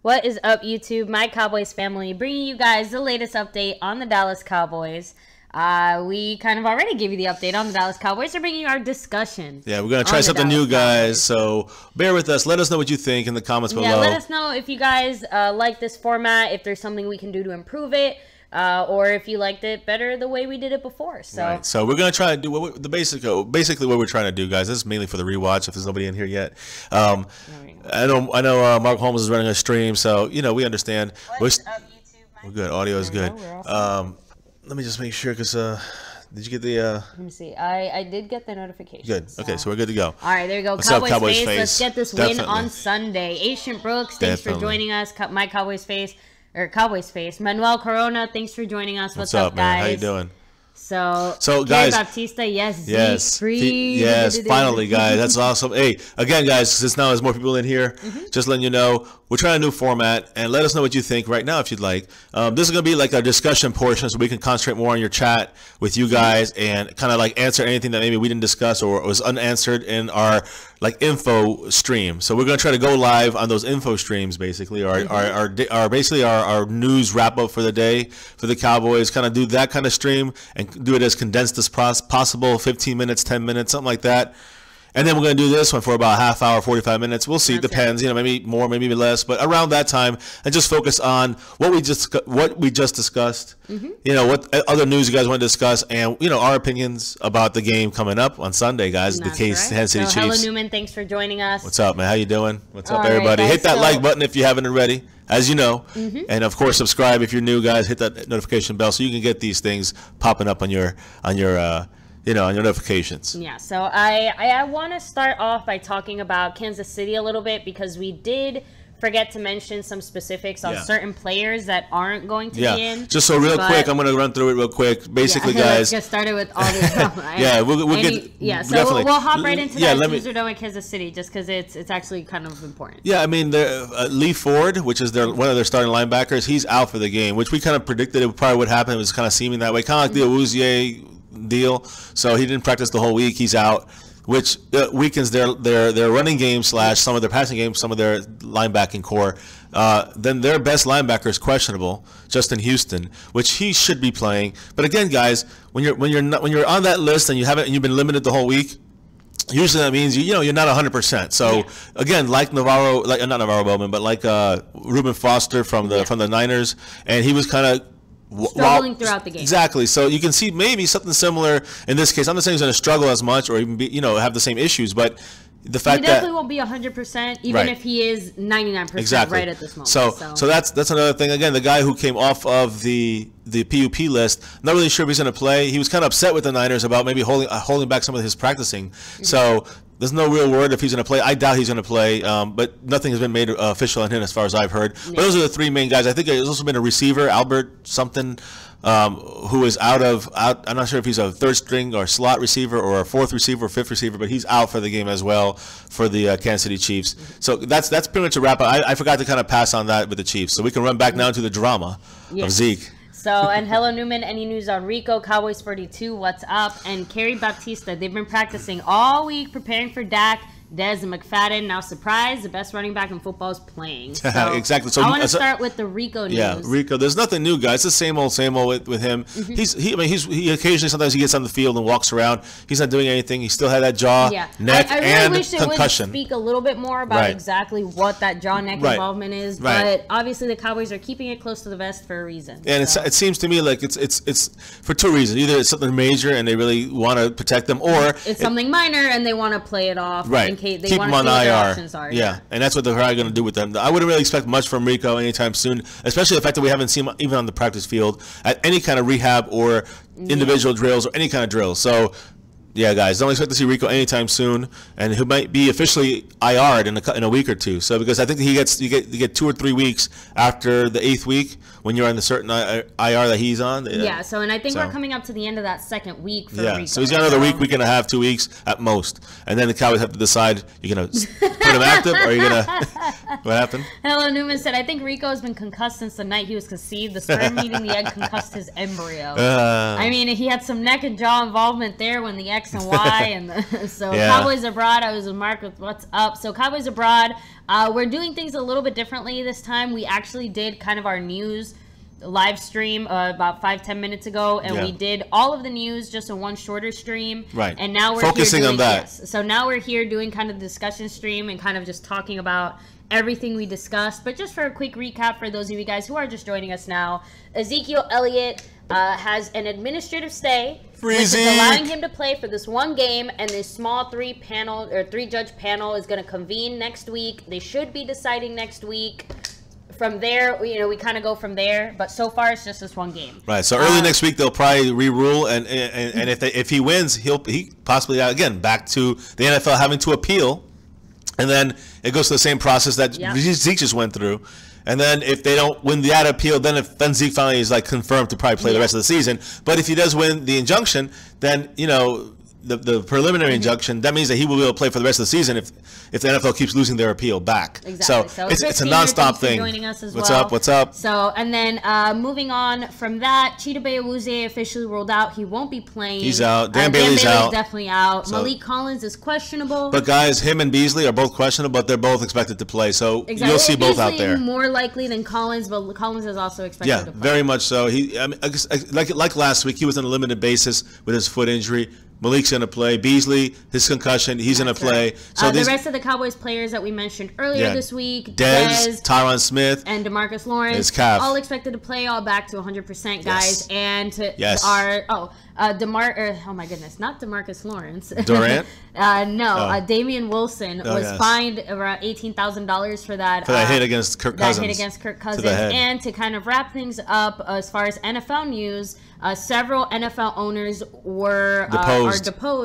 What is up, YouTube? My Cowboys family, bringing you guys the latest update on the Dallas Cowboys. We kind of already gave you the update on the Dallas Cowboys. We're bringing you our discussion. Yeah, we're going to try something new, guys. So bear with us. Let us know what you think in the comments below. Yeah, let us know if you guys like this format, if there's something we can do to improve it, or if you liked it better the way we did it before. So, right. So we're going to try to do basically what we're trying to do, guys. This is mainly for the rewatch if there's nobody in here yet. I know Mark Holmes is running a stream, so we understand. What's up, YouTube? We're good. Audio is good. Let me just make sure, because did you get the let me see. I did get the notification. Good. Okay, so we're good to go. All right, there you go. What's up, Cowboys face? Let's get this win on Sunday. Ancient Brooks, thanks for joining us. My Cowboys face, or Cowboys face. Manuel Corona, thanks for joining us. What's up, guys? Man? How you doing? So guys, Baptista, yes, free. Yes, finally, guys, that's awesome. Hey, again, guys, since now there's more people in here, just letting you know, we're trying a new format, and let us know what you think right now if you'd like. This is going to be like a discussion portion, so we can concentrate more on your chat with you guys and kind of like answer anything that maybe we didn't discuss or was unanswered in our info stream. So we're going to try to go live on those info streams, basically, our news wrap up for the day for the Cowboys. Kind of do that kind of stream and do it as condensed as possible, 15 minutes, 10 minutes, something like that. And then we're going to do this one for about a half hour, 45 minutes. We'll see. It depends. Maybe more, maybe less. But around that time, and just focus on what we just discussed. What other news you guys want to discuss, and our opinions about the game coming up on Sunday, guys. That's the Kansas City Chiefs. Hello, Newman. Thanks for joining us. What's up, man? How you doing? What's up, everybody? Hit that like button if you haven't already, as you know, and of course subscribe if you're new, guys. Hit that notification bell so you can get these things popping up on your on your notifications. Yeah, so I want to start off by talking about Kansas City a little bit, because we did forget to mention some specifics on certain players that aren't going to be in. Just so real quick, I'm going to run through it real quick. Basically, guys. Let's get started with all this stuff. We'll hop right into that as we're done with Kansas City, just because it's actually kind of important. Yeah, I mean, Lee Ford, which is one of their starting linebackers, he's out for the game, which we kind of predicted it probably would happen. It was kind of seeming that way, kind of like the Awuzie deal. So he didn't practice the whole week. He's out, which weakens their running game / some of their passing game, some of their linebacking core. Then their best linebacker is questionable, Justin Houston, which he should be playing. But again, guys, when you're on that list and you've been limited the whole week, usually that means you're not 100%. So again, like not Navarro Bowman, but like Reuben Foster from the Niners, and he was kind of struggling throughout the game. Exactly. So you can see maybe something similar in this case. I'm not saying he's going to struggle as much or even be, have the same issues, but the fact that he definitely won't be 100%, even if he is 99% right at this moment. So that's another thing. Again, the guy who came off of the PUP list, not really sure if he's going to play. He was kind of upset with the Niners about maybe holding back some of his practicing. So there's no real word if he's going to play. I doubt he's going to play, but nothing has been made official on him as far as I've heard. But those are the three main guys. I think there's also been a receiver, Albert something, who is out. I'm not sure if he's a third string or slot receiver or a fourth receiver or fifth receiver, but he's out for the game as well for the Kansas City Chiefs. So that's pretty much a wrap up. I forgot to kind of pass on that with the Chiefs, so we can run back now to the drama of Zeke. So, and hello, Newman. Any news on Rico? Cowboys 42, what's up? And Kerry Baptista, they've been practicing all week, preparing for Dak. Dez and McFadden, now surprise, the best running back in football is playing. So exactly. So I want to start with the Rico news. Yeah, Rico. There's nothing new, guys. It's the same old with him. He occasionally, sometimes he gets on the field and walks around. He's not doing anything. He still had that jaw, neck, I really and wish it concussion. would speak a little bit more about exactly what that jaw neck involvement is. But obviously, the Cowboys are keeping it close to the vest for a reason. And it seems to me like it's for two reasons. Either it's something major and they really want to protect them, or it's something minor and they want to play it off. Right. They keep want them to on see what IR. their options are. Yeah, and that's what they're probably going to do with them. I wouldn't really expect much from Rico anytime soon, especially the fact that we haven't seen him even on the practice field at any kind of rehab or individual drills or any kind of drills. So, yeah, guys, don't expect to see Rico anytime soon, and he might be officially IR'd in a week or two. So, because I think you get 2 or 3 weeks after the 8th week when you're on the certain IR that he's on. Yeah. So, and I think we're coming up to the end of that second week for Rico. So he's got another week and a half, 2 weeks at most, and then the Cowboys have to decide: you're gonna put him active, or you're gonna What happened? Hello Newman said, I think Rico has been concussed since the night he was conceived. The sperm eating the egg concussed his embryo. I mean, he had some neck and jaw involvement there when the X and Y. And so Cowboys Abroad, I was with Mark with What's Up. So Cowboys Abroad, we're doing things a little bit differently this time. We actually did kind of our news live stream about 5-10 minutes ago, and we did all of the news just in one shorter stream. Right. And now we're focusing here doing, on that. Yes. So now we're here doing kind of the discussion stream and kind of just talking about everything we discussed. But just for a quick recap for those of you guys who are just joining us now, Ezekiel Elliott has an administrative stay, which is allowing him to play for this one game, and this small three-judge panel is going to convene next week. They should be deciding next week. From there, we kind of go from there, but so far it's just this one game. Right. So early next week they'll probably re-rule, and if he wins, he possibly again back to the NFL having to appeal, and then it goes to the same process that Zeke just went through. And then if they don't win that appeal, then Zeke finally is like confirmed to probably play the rest of the season. But if he does win the injunction, then the preliminary injunction, that means that he will be able to play for the rest of the season if the NFL keeps losing their appeal back. Exactly. So it's a nonstop thing. Joining us as What's up? What's up? So, and then moving on from that, Chido Awuzie officially ruled out. He won't be playing. He's out. Dan Bailey's out. Definitely out. So, Maliek Collins is questionable. But guys, him and Beasley are both questionable, but they're both expected to play. So you'll see both out there. More likely than Collins, but Collins is also expected to play. Very much so. He, like last week, he was on a limited basis with his foot injury. Malik's going to play. Beasley, his concussion, he's going to play. So the rest of the Cowboys players that we mentioned earlier this week, Dez, Tyron Smith, and DeMarcus Lawrence, all expected to play, all back to 100%, guys. And oh my goodness, not DeMarcus Lawrence. Durant? Damian Wilson was fined around $18,000 for that hit against Kirk Cousins. And to kind of wrap things up, as far as NFL news, several NFL owners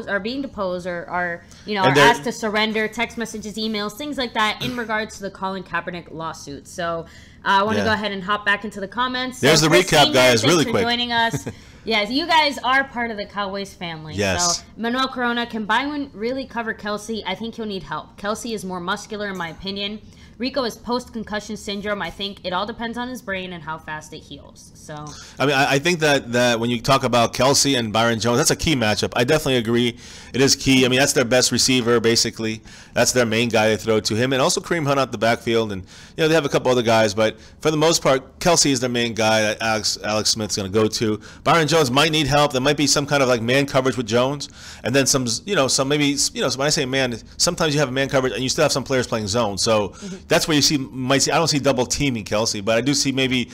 are being deposed, or are asked to surrender text messages, emails, things like that in regards to the Colin Kaepernick lawsuit. So I want to go ahead and hop back into the comments. There's the recap, guys. Really quick. Thanks for joining us. Yes, you guys are part of the Cowboys family. Yes. So Manuel Corona, can Byron really cover Kelsey? I think he'll need help. Kelsey is more muscular, in my opinion. Rico is post-concussion syndrome. I think it all depends on his brain and how fast it heals. So, I mean, I think that when you talk about Kelsey and Byron Jones, that's a key matchup. I definitely agree. It is key. I mean, that's their best receiver, basically. That's their main guy they throw to him. And also Kareem Hunt out the backfield. And, they have a couple other guys. But for the most part, Kelsey is their main guy that Alex Smith's going to go to. Byron Jones might need help. There might be some kind of like man coverage with Jones. And then some maybe, so when I say man, sometimes you have man coverage and you still have some players playing zone. So that's where you might see, I don't see double teaming Kelsey, but I do see maybe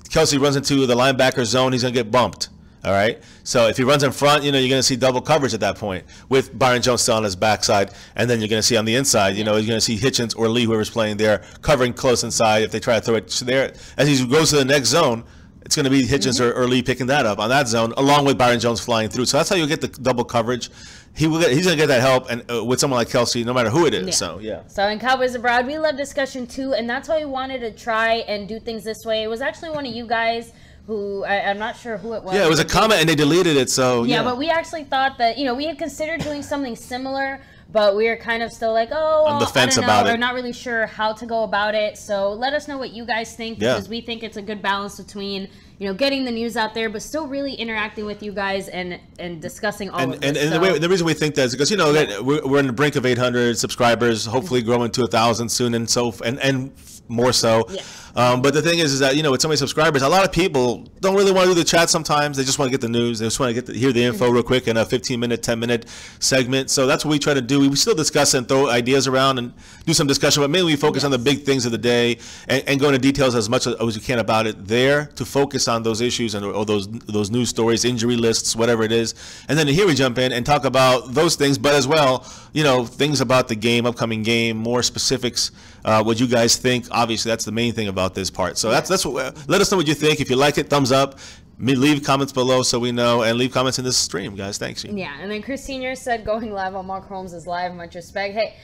Kelsey runs into the linebacker zone, he's going to get bumped. All right. So if he runs in front, you're going to see double coverage at that point with Byron Jones still on his backside. And then you're going to see on the inside, you're going to see Hitchens or Lee, whoever's playing there, covering close inside. If they try to throw it there, as he goes to the next zone, it's going to be Hitchens or Lee picking that up on that zone, along with Byron Jones flying through. So that's how you get the double coverage. He's going to get that help, and with someone like Kelsey, no matter who it is. So in Cowboys Abroad, we love discussion too, and that's why we wanted to try and do things this way. It was actually one of you guys who, I'm not sure who it was. Yeah, it was a comment, and they deleted it. So but we actually thought that we had considered doing something similar, but we were kind of still like, on the fence about it. We're not really sure how to go about it. So let us know what you guys think, because we think it's a good balance between getting the news out there, but still really interacting with you guys and discussing all of this. And the reason we think that is because we're on the brink of 800 subscribers, hopefully growing to 1,000 soon, and more so. But the thing is that with so many subscribers, a lot of people don't really want to do the chat sometimes. They just want to get the news. They just want to hear the info real quick in a 15-minute, 10-minute segment. So that's what we try to do. We still discuss and throw ideas around and do some discussion, but mainly we focus on the big things of the day and go into details as much as we can about it there to focus on those issues or those news stories, injury lists, whatever it is. And then here we jump in and talk about those things, but as well, things about the game, upcoming game, more specifics, what you guys think. Obviously, that's the main thing about this part. So that's what. Let us know what you think. If you like it, thumbs up. Leave comments below so we know, and leave comments in this stream, guys. Thanks. Yeah, and then Chris Senior said going live on Mark Holmes is live. Much respect. Hey,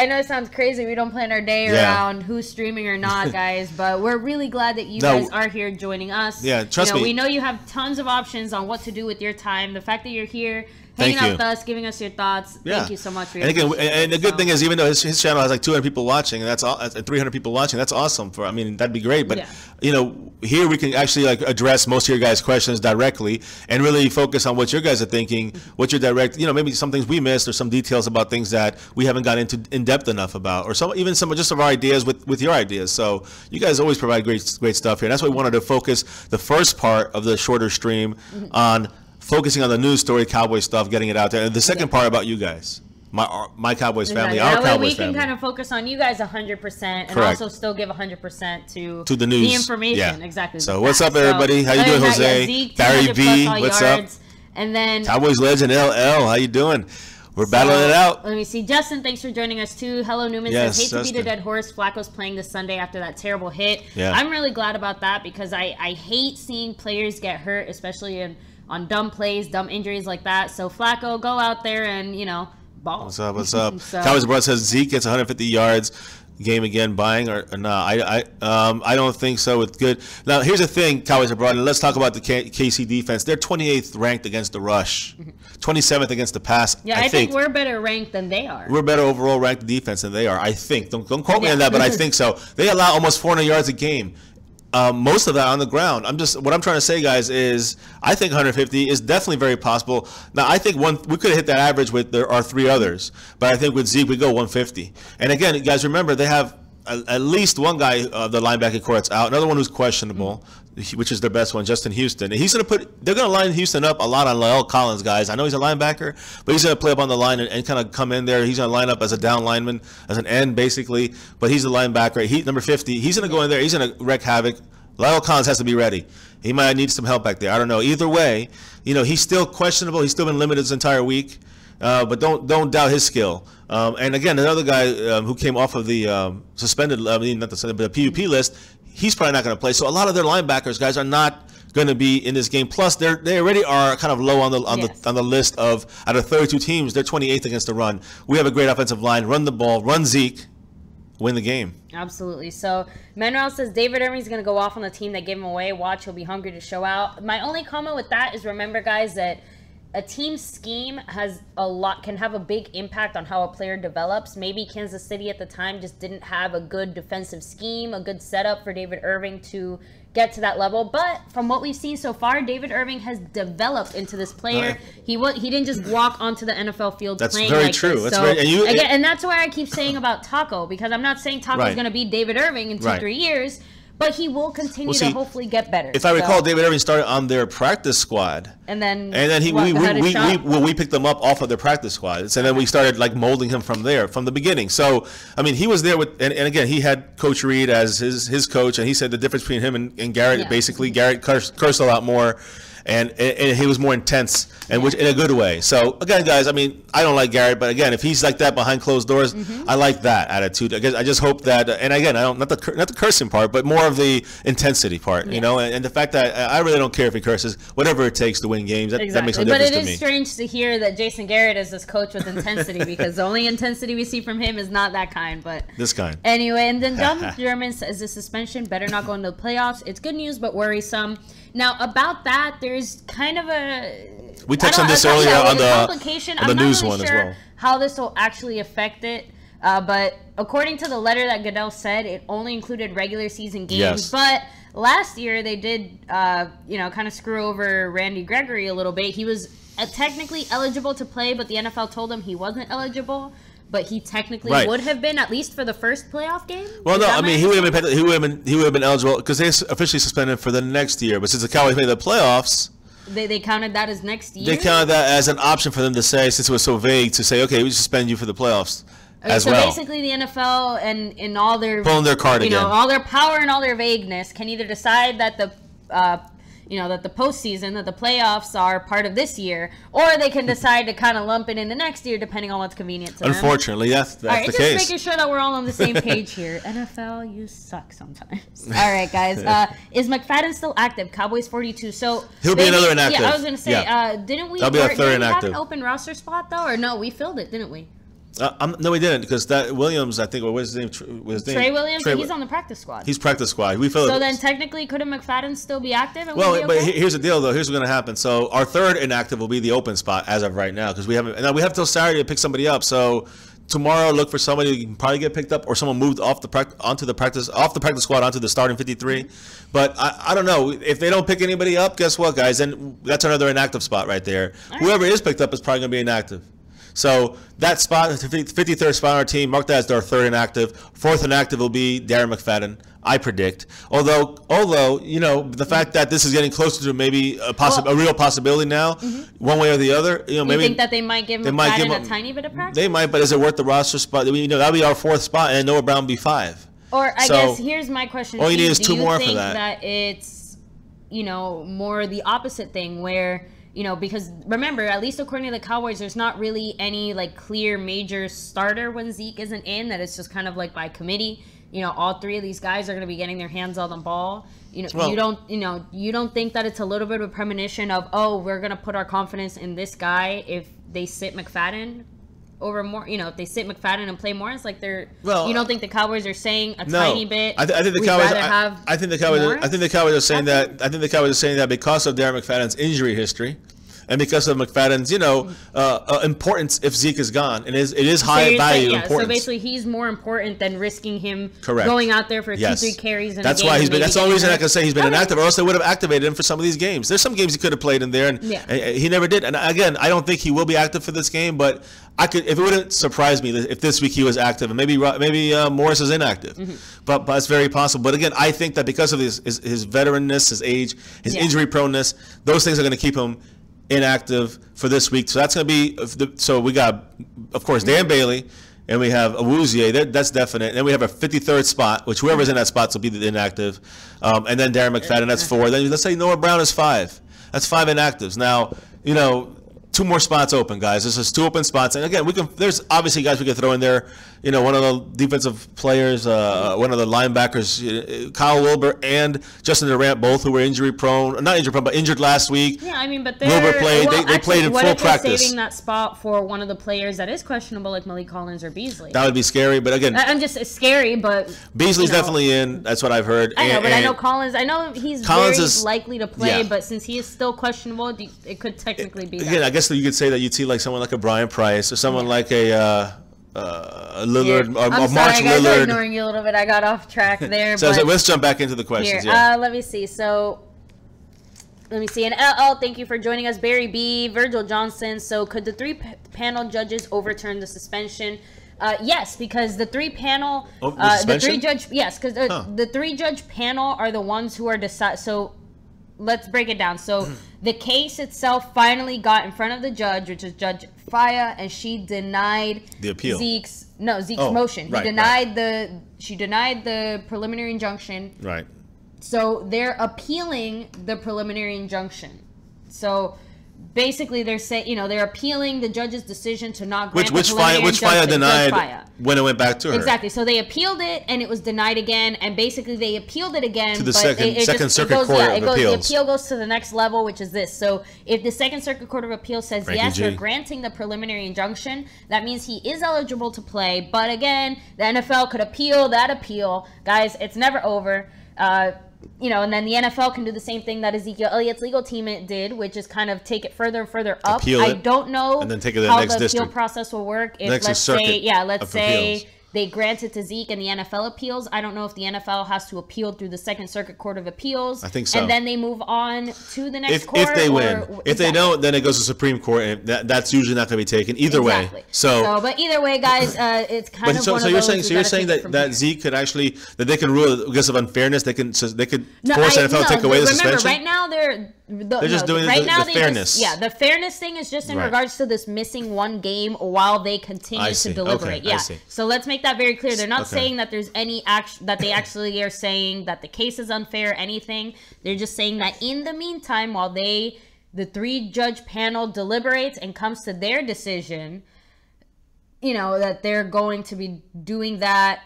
I know it sounds crazy. We don't plan our day around who's streaming or not, guys, but we're really glad that you guys are here joining us. Yeah, trust me. We know you have tons of options on what to do with your time. The fact that you're here hanging out with us, giving us your thoughts. Thank you so much for your and the good thing is, even though his channel has like 200 people watching, and that's all, and 300 people watching, that's awesome. That'd be great. But here we can actually like address most of your guys' questions directly and really focus on what your guys are thinking, what your direct, maybe some things we missed or some details about things that we haven't got into in depth enough about, or even some of our ideas with your ideas. So you guys always provide great stuff here. And that's why we wanted to focus the first part of the shorter stream on focusing on the news story, Cowboy stuff, getting it out there. And the second part about you guys, my Cowboys family, our Cowboys family. We can kind of focus on you guys 100% and also still give 100% to the news, the information. Exactly. So what's up, everybody? How you doing, Jose? Zeke, Barry B, what's up? And then Cowboys legend LL, how you doing? We're battling it out. Let me see. Justin, thanks for joining us too. Hello, Newman says, hate to beat a dead horse. Flacco's playing this Sunday after that terrible hit. I'm really glad about that because I hate seeing players get hurt, especially on dumb plays, dumb injuries like that. So Flacco, go out there and, ball. What's up? What's up? Cowboys brother says Zeke gets 150 yards. Game again, buying or no? I don't think so. It's good. Now here's the thing, Cowboys abroad, and let's talk about the KC defense. They're 28th ranked against the rush, 27th against the pass. Yeah, I think we're better ranked than they are. We're better overall ranked defense than they are. I think. Don't quote me on that, but I think so. They allow almost 400 yards a game. Most of that on the ground. What I'm trying to say, guys, is I think 150 is definitely very possible. Now, I think we could have hit that average with our 3 others, but I think with Zeke we go 150. And again, guys, remember they have at least one guy of the linebacker core that's out, another one who's questionable, which is their best one, Justin Houston. And they're going to line Houston up a lot on La'el Collins, guys. I know he's a linebacker, but he's going to play up on the line and kind of come in there. He's going to line up as a down lineman, as an end, basically. But he's a linebacker. Number 50. He's going to go in there. He's going to wreak havoc. La'el Collins has to be ready. He might need some help back there. I don't know. Either way, he's still questionable. He's still been limited this entire week. But don't doubt his skill. And again, another guy who came off of the suspended, not the suspended, but the PUP list, he's probably not going to play. So a lot of their linebackers, guys, are not going to be in this game. Plus, they already are kind of low on the list of out of 32 teams. They're 28th against the run. We have a great offensive line. Run the ball. Run Zeke. Win the game. Absolutely. So Manuel says David Irving's going to go off on the team that gave him away. Watch, he'll be hungry to show out. My only comment with that is remember, guys, that a team scheme can have a big impact on how a player develops. Maybe Kansas City at the time just didn't have a good defensive scheme, a good setup for David Irving to get to that level. But from what we've seen so far, David Irving has developed into this player. He didn't just walk onto the NFL field playing like true. This. That's very true. And that's why I keep saying about Taco, because I'm not saying Taco's going to be David Irving in 2-3 years. But he will continue to hopefully get better. If I recall, David Irving started on their practice squad, and then we picked them up off of their practice squad, and then we started like molding him from the beginning. So I mean, he was there with, and again, he had Coach Reed as his coach, and he said the difference between him and Garrett, basically Garrett cursed a lot more. And he was more intense, and which in a good way. So again, guys, I mean, I don't like Garrett, but again, if he's like that behind closed doors, I like that attitude. I just hope that, and again, I don't not the cursing part, but more of the intensity part, and the fact that I really don't care if he curses, whatever it takes to win games. That makes no difference to me. But it is strange to hear that Jason Garrett is this coach with intensity because the only intensity we see from him is not that kind, but this kind. Anyway, and then John German says the suspension better not go into the playoffs. It's good news, but worrisome. Now, about that, there's kind of a... We touched on this earlier on the news one as well. How this will actually affect it, but according to the letter that Goodell said, it only included regular season games. Yes. But last year, they did, kind of screw over Randy Gregory a little bit. He was technically eligible to play, but the NFL told him he wasn't eligible. But he technically would have been, at least for the first playoff game? Well, no, I mean, he would have been eligible because they officially suspended for the next year. But since the Cowboys made the playoffs... They counted that as next year? They counted that as an option for them to say, since it was so vague, to say, okay, we suspend you for the playoffs as well. So basically the NFL and in all their... Pulling their card again. All their power and all their vagueness can either decide that the postseason, that the playoffs are part of this year, or they can decide to kind of lump it into next year, depending on what's convenient to them. Unfortunately, that's the case. Just making sure that we're all on the same page here. NFL, you suck sometimes. All right, guys. Is McFadden still active? Cowboys 42. So he'll be another inactive. Yeah, I was going to say, didn't we? That'll be a third inactive. Have an open roster spot though, or no? We filled it, didn't we? No, he didn't, because that Williams, I think, what was his name? Trey Williams, he's on the practice squad. He's practice squad. We feel so then technically, couldn't McFadden still be active? And well, but here's the deal, though. Here's what's going to happen. So our third inactive will be the open spot as of right now, because we haven't. Now we have till Saturday to pick somebody up. So tomorrow, look for somebody who can probably get picked up, or someone moved off the practice squad onto the starting 53. But I don't know, if they don't pick anybody up. Guess what, guys? Then that's another inactive spot right there. Right. Whoever is picked up is probably going to be inactive. So that spot, the 53rd spot on our team, mark that as our third inactive. Fourth inactive will be Darren McFadden, I predict. Although you know, the fact that this is getting closer to maybe a real possibility now, one way or the other. You know, maybe you think that they might give McFadden a tiny bit of practice. They might, but is it worth the roster spot? You know, that'll be our fourth spot, and Noah Brown will be 5. Or I guess here's my question. All you need is 2 more for that. Do you think that it's, you know, more the opposite thing where, you know, because remember, at least according to the Cowboys, there's not really any like clear major starter when Zeke isn't in, that it's just kind of like by committee. You know, all 3 of these guys are going to be getting their hands on the ball. You know, you don't think that it's a little bit of a premonition of, oh, we're going to put our confidence in this guy if they sit McFadden over more, you know, if they sit McFadden and play more. It's like you don't think the Cowboys are saying tiny bit? I think the Cowboys. I think the Cowboys are saying that. I think the Cowboys are saying that because of Darren McFadden's injury history, and because of McFadden's, you know, importance if Zeke is gone, and it is high value importance. So basically, he's more important than risking him going out there for 2-3 carries. In that's a game why he's been. That's the only reason I can say he's been inactive, or else they would have activated him for some of these games. There's some games he could have played in there, and he never did. And again, I don't think he will be active for this game, but I could. If it wouldn't surprise me if this week he was active, and maybe Morris is inactive, but it's very possible. But again, I think that because of his veteranness, his age, his injury proneness, those things are going to keep him inactive for this week. So that's going to be so we got, of course, Dan Bailey, and we have Awuzie. That's definite. And then we have a 53rd spot, which whoever's in that spot will be the inactive, and then Darren McFadden, that's 4. Then let's say Noah Brown is 5. That's 5 inactives. Now, you know, 2 more spots open, guys. This is 2 open spots, and again, there's obviously guys we can throw in there. You know, one of the defensive players, one of the linebackers, Kyle Wilbur and Justin Durant, both who were injury prone, not injury prone, but injured last week. Yeah, I mean, but Wilbur played. They played in full practice. What if saving that spot for one of the players that is questionable, like Maliek Collins or Beasley? That would be scary, but again, I'm just scary, but Beasley's definitely in. That's what I've heard. I know, but I know Collins. I know he's very likely to play, but since he is still questionable, it could technically be. Again, I guess you could say that you'd see like someone like a Brian Price or someone like a Lillard, or I'm March sorry, Lillard. I'm ignoring you a little bit. I got off track there. So let's jump back into the questions. Let me see. So let me see. And LL, thank you for joining us. Barry B, Virgil Johnson. So could the 3-panel judges overturn the suspension? Yes, because the 3-panel, the 3-judge, because the 3-judge panel are the ones who are decide. So let's break it down. So the case itself finally got in front of the judge, which is Judge Faya, and she denied the appeal. Zeke's motion. She denied the preliminary injunction. Right. So they're appealing the preliminary injunction. So basically, they're saying, they're appealing the judge's decision to not grant which Faya denied when it went back to her. Exactly. So they appealed it, and it was denied again, and basically they appealed it again to the Second Circuit Court of Appeals. The appeal goes to the next level, which is this. So if the Second Circuit Court of Appeals says yes, we're granting the preliminary injunction, that means he is eligible to play. But again, the NFL could appeal that appeal. Guys, it's never over. And then the NFL can do the same thing that Ezekiel Elliott's legal team did, which is kind of take it further and further up. I don't know and then take it how the appeal process will work. If let's say they grant it to Zeke and the NFL appeals. I don't know if the NFL has to appeal through the Second Circuit Court of Appeals. I think so. And then they move on to the next court. If they win. If they don't, then it goes to Supreme Court, and that's usually not going to be taken either way. But either way, guys, it's kind of one of those. So you're saying that Zeke could actually, that they can rule because of unfairness, they could force NFL to take away the suspension? Right now they're just doing the fairness. The fairness thing is just in regards to this missing one game while they continue to deliberate. So let's make that very clear. They're not saying that there's any action, that they actually are saying that the case is unfair, anything. They're just saying that in the meantime, while the 3-judge panel deliberates and comes to their decision, that they're going to be doing that.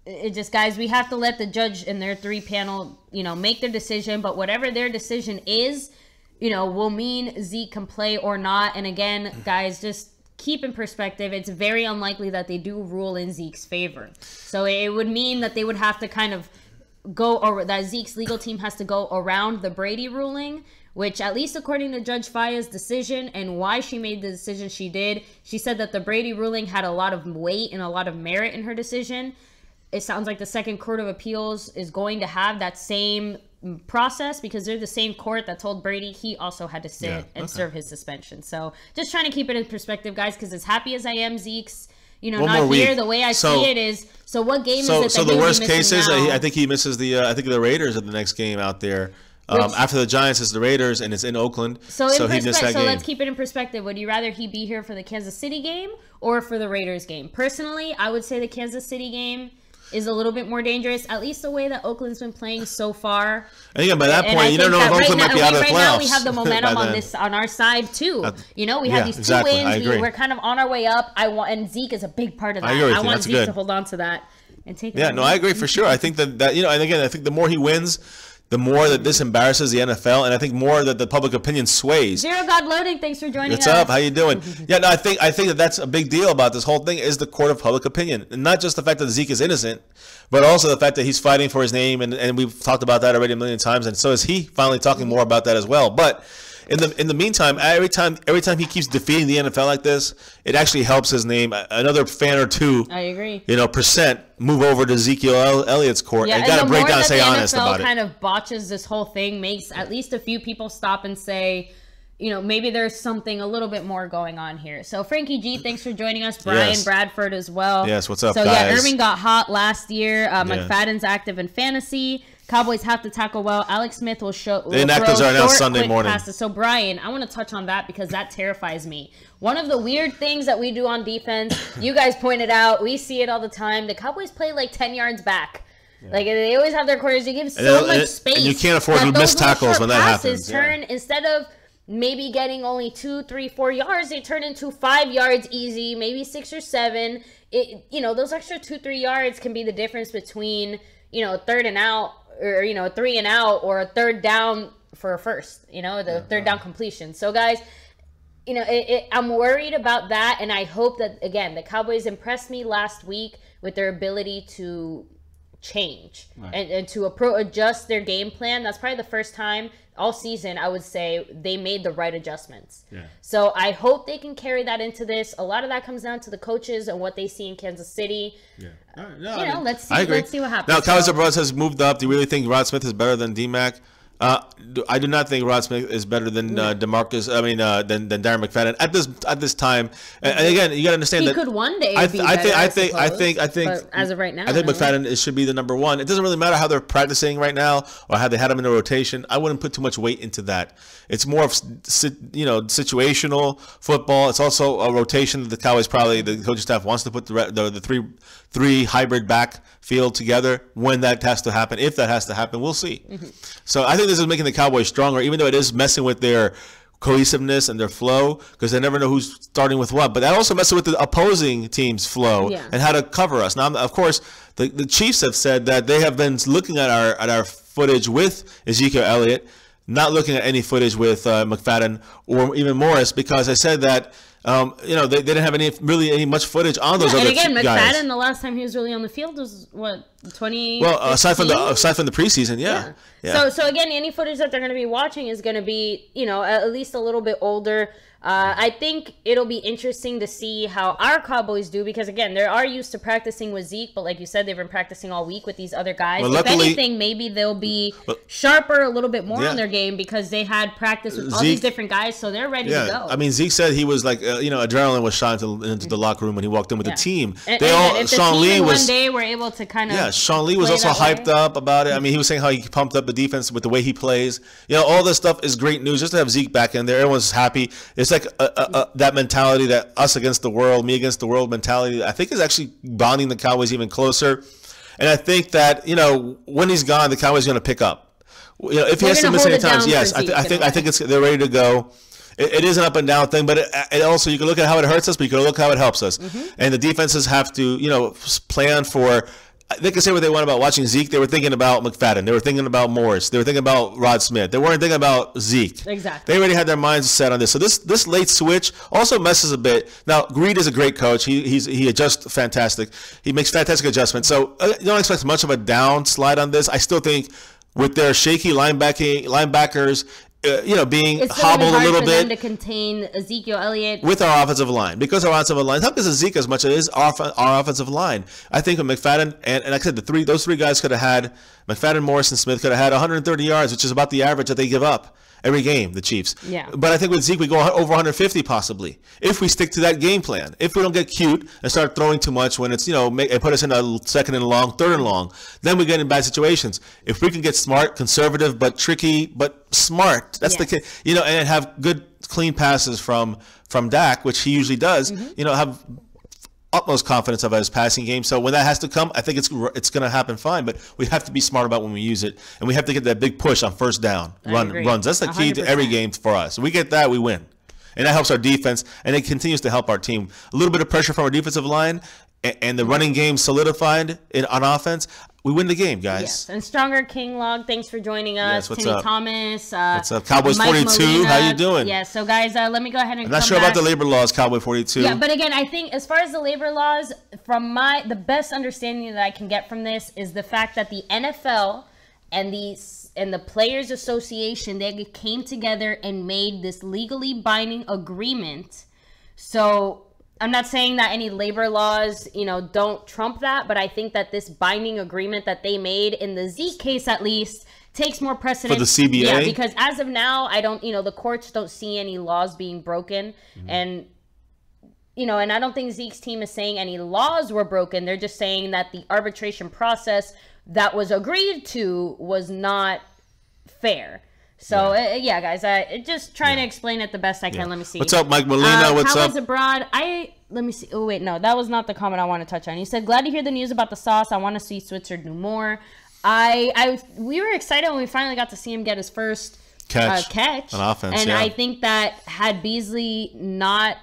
It just, guys, we have to let the judge and their 3-panel, make their decision. But whatever their decision is, will mean Zeke can play or not. And again, guys, just keep in perspective, it's very unlikely that they do rule in Zeke's favor. So it would mean that they would have to kind of or that Zeke's legal team has to go around the Brady ruling, which at least according to Judge Faya's decision and why she made the decision she did, she said that the Brady ruling had a lot of weight and a lot of merit in her decision. It sounds like the Second Court of Appeals is going to have that same process because they're the same court that told Brady he also had to sit and serve his suspension. So just trying to keep it in perspective, guys, because as happy as I am, Zeke's not here. The way I see it is, so what game is it that so the worst case is I think he misses the Raiders at the next game out there. After the Giants is the Raiders, and it's in Oakland. So he missed that game. So let's keep it in perspective. Would you rather he be here for the Kansas City game or for the Raiders game? Personally, I would say the Kansas City game is a little bit more dangerous, at least the way that Oakland's been playing so far. And again, by that point, you don't know if Oakland might be out of the playoffs. Right now, we have the momentum on our side too. We have these 2 wins. We're kind of on our way up. And Zeke is a big part of that. I want Zeke to hold on to that and take it. Yeah, no, I agree for sure. I think that and again, I think the more he wins, the more that this embarrasses the NFL, and I think more that the public opinion sways. Zero God Loading, thanks for joining us. What's up? How you doing? Yeah, no, I think that's a big deal about this whole thing is the court of public opinion, and not just the fact that Zeke is innocent, but also the fact that he's fighting for his name, and we've talked about that already a million times, and so is he finally talking more about that as well. But in the meantime, every time he keeps defeating the NFL like this, it actually helps his name. Another fan or two, I agree, percent move over to Ezekiel Elliott's court and got to break down and say honest about it. The more that the NFL kind of botches this whole thing, makes at least a few people stop and say, maybe there's something a little bit more going on here. So Frankie G, thanks for joining us. Brian Bradford as well. Yes, what's up, guys? So yeah, Irving got hot last year. McFadden's active in fantasy. Cowboys have to tackle well. Alex Smith will show. The inactives are now Sunday morning. Passes. So Brian, I want to touch on that because that terrifies me. One of the weird things that we do on defense, you guys pointed out, we see it all the time. The Cowboys play like 10 yards back. Yeah. Like they always have their corners. They give so much space. And you can't afford to miss tackles when that happens. Turn instead of maybe getting only 2, 3, 4 yards, they turn into 5 yards easy, maybe 6 or 7. Those extra 2, 3 yards can be the difference between third and out. Or 3 and out, or a third down for a first, the third down completion. So guys, I'm worried about that, and I hope that, again, the Cowboys impressed me last week with their ability to change and to adjust their game plan. That's probably the first time all season I would say they made the right adjustments. Yeah. So I hope they can carry that into this. A lot of that comes down to the coaches and what they see in Kansas City. Yeah. No, let's see what happens. Now, Cowboys Update has moved up. Do you really think Rod Smith is better than D-Mac? I do not think Rod Smith is better than Demarcus. I mean, than Darren McFadden at this time. And again, you got to understand that he could one day. I think. But as of right now, I think McFadden should be the number one. It doesn't really matter how they're practicing right now or how they had him in a rotation. I wouldn't put too much weight into that. It's more of situational football. It's also a rotation that the Cowboys the coaching staff wants to put the three hybrid backfield together when that has to happen. If that has to happen, we'll see. Mm-hmm. So I think this is making the Cowboys stronger, even though it is messing with their cohesiveness and their flow, because they never know who's starting with what. But that also messes with the opposing team's flow and how to cover us. Now, of course, the Chiefs have said that they have been looking at our footage with Ezekiel Elliott, not looking at any footage with McFadden or even Morris, because I said that they didn't have any much footage on those other guys. And again, McFadden, the last time he was really on the field was what, 20? Well, aside from the preseason, yeah. So again, any footage that they're going to be watching is going to be at least a little bit older. I think it'll be interesting to see how our Cowboys do, because again, they are used to practicing with Zeke, but like you said, they've been practicing all week with these other guys. Well, luckily, if anything, maybe they'll be sharper a little bit more on their game because they had practice with all these different guys, so they're ready to go. I mean, Zeke said he was like, adrenaline was shot into the locker room when he walked in with the team. Sean Lee was one day were able to kind of Sean Lee was also hyped up about it. I mean, he was saying how he pumped up the defense with the way he plays. All this stuff is great news. Just to have Zeke back in there, everyone's happy. It's like that mentality, that us against the world, me against the world mentality, I think is actually bonding the Cowboys even closer. And I think that when he's gone, the Cowboys are going to pick up. If he has to miss any times, yes, I think they're ready to go. It is an up and down thing, but it also, you can look at how it hurts us, but you can look how it helps us. Mm-hmm. And the defenses have to plan for they can say what they want about watching Zeke. They were thinking about McFadden. They were thinking about Morris. They were thinking about Rod Smith. They weren't thinking about Zeke. Exactly. They already had their minds set on this. So this late switch also messes a bit. Now, Greed is a great coach. He adjusts fantastic. He makes fantastic adjustments. So don't expect much of a downslide on this. I still think with their shaky linebackers, being hobbled a little bit. It's going to be hard for them to contain Ezekiel Elliott with our offensive line, because our offensive line, not because of Zeke as much as it is our offensive line. I think with McFadden and like I said, those three guys could have had McFadden, Morris, and Smith could have had 130 yards, which is about the average that they give up every game, the Chiefs. Yeah. But I think with Zeke, we go over 150 possibly if we stick to that game plan. If we don't get cute and start throwing too much when it's, it put us in a second and long, third and long, then we get in bad situations. If we can get smart, conservative, but tricky, but smart, that's the key, and have good, clean passes from Dak, which he usually does, have utmost confidence of his passing game. So when that has to come, I think it's going to happen fine. But we have to be smart about when we use it, and we have to get that big push on first down runs. That's the key 100%. To every game for us. We get that, we win, and that helps our defense, and it continues to help our team. A little bit of pressure from our defensive line, and the running game solidified on offense. We win the game, guys. Yes. And Stronger King Log, thanks for joining us. Yes, what's Timmy up? Thomas. What's up? Cowboys Mike 42. Molina. How you doing? Yeah, so guys, let me go ahead and I'm not sure about the labor laws, Cowboy 42. Yeah, but again, I think as far as the labor laws, the best understanding that I can get from this is the fact that the NFL and the Players Association, they came together and made this legally binding agreement. So I'm not saying that any labor laws, don't trump that, but I think that this binding agreement that they made in the Zeke case, at least, takes more precedence. For the CBA? Yeah, because as of now, I don't, the courts don't see any laws being broken. Mm-hmm. And, and I don't think Zeke's team is saying any laws were broken. They're just saying that the arbitration process that was agreed to was not fair. So, yeah, guys, just trying to explain it the best I can. Let me see. What's up, Mike Molina? What's Cowboys up? Abroad. Let me see. Oh, wait, no, that was not the comment I want to touch on. He said, glad to hear the news about the sauce. I want to see Switzer do more. We were excited when we finally got to see him get his first catch on offense. And I think that had Beasley not,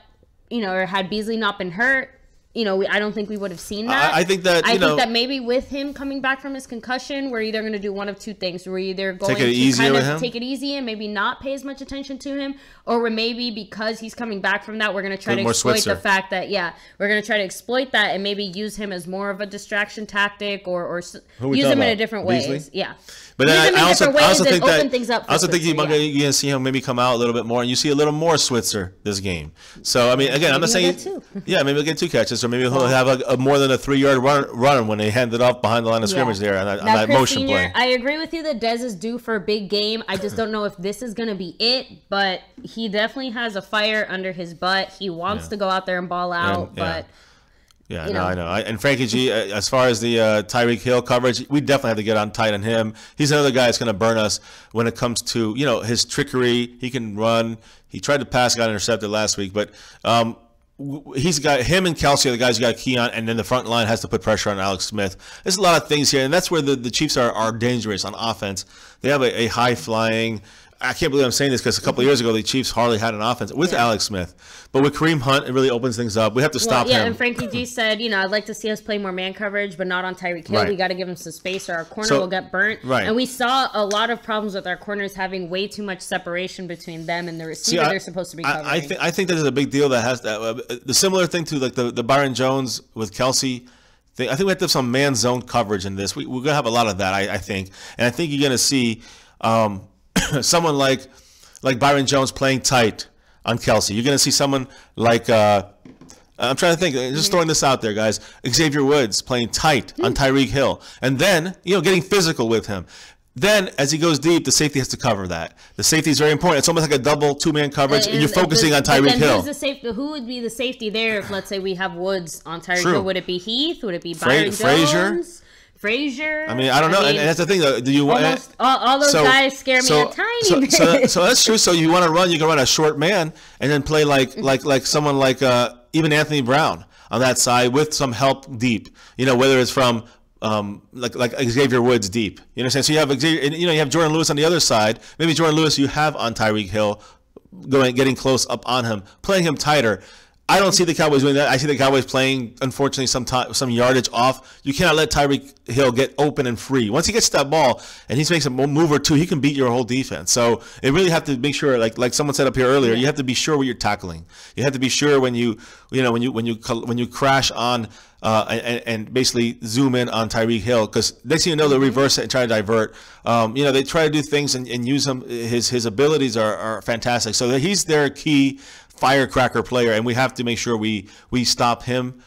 had Beasley not been hurt, I don't think we would have seen that. I think that I think that maybe with him coming back from his concussion, we're either going to do one of two things. We're either going to kind of take it easy and maybe not pay as much attention to him, or we're maybe, because he's coming back from that, we're going to try to exploit the fact that we're going to try to exploit that and maybe use him as more of a distraction tactic or use him in a different way. Yeah. But then I also think that I also think you're going to see him maybe come out a little bit more, and you see a little more Switzer this game. So I mean, again, I'm not saying maybe he'll get 2 catches, or maybe he'll have a more than a 3-yard run when they hand it off behind the line of scrimmage there on that motion play. I agree with you that Dez is due for a big game. I just don't know if this is going to be it, but he definitely has a fire under his butt. He wants to go out there and ball out, but. Yeah, I know. And Frankie G, as far as the Tyreek Hill coverage, we definitely have to get on tight on him. He's another guy that's going to burn us when it comes to, his trickery. He can run. He tried to pass, got intercepted last week, but he's got him and Kelsey are the guys you got to key on, and then the front line has to put pressure on Alex Smith. There's a lot of things here, and that's where the Chiefs are dangerous on offense. They have a high-flying – I can't believe I'm saying this because a couple of years ago the Chiefs hardly had an offense with Alex Smith. But with Kareem Hunt, it really opens things up. We have to stop him. And Frankie G said, I'd like to see us play more man coverage, but not on Tyreek Hill. We got to give him some space or our corner will get burnt. And we saw a lot of problems with our corners having way too much separation between them and the receiver they're supposed to be covering. I think that is a big deal that has that. The similar thing to like the Byron Jones with Kelsey thing. I think we have to have some man zone coverage in this. We're going to have a lot of that, I think. And I think you're going to see someone like Byron Jones playing tight on Kelsey. You're going to see someone like, I'm trying to think, just throwing this out there, guys, Xavier Woods playing tight on Tyreek Hill. And then, getting physical with him. Then, as he goes deep, the safety has to cover that. The safety is very important. It's almost like a double 2-man coverage, and you're focusing on Tyreek Hill. Who would be the safety there if, let's say, we have Woods on Tyreek Hill? Would it be Heath? Would it be Byron Jones? Frazier. I mean, I don't know, and that's the thing. Though, do you want all those guys scare me a tiny bit? So that's true. So you want to run, you can run a short man, and then play like someone like even Anthony Brown on that side with some help deep. Whether it's from like Xavier Woods deep. You understand? So you have Xavier, you have Jordan Lewis on the other side. Maybe Jordan Lewis you have on Tyreek Hill, getting close up on him, playing him tighter. I don't see the Cowboys doing that. I see the Cowboys playing, unfortunately, some yardage off. You cannot let Tyreek Hill get open and free. Once he gets to that ball and he makes a move or two, he can beat your whole defense. So you really have to make sure, like someone said up here earlier, you have to be sure what you're tackling. You have to be sure when you crash on and basically zoom in on Tyreek Hill, because next thing you know, they'll reverse it and try to divert. They try to do things and use him. His abilities are fantastic. So he's their key firecracker player, and we have to make sure we stop him.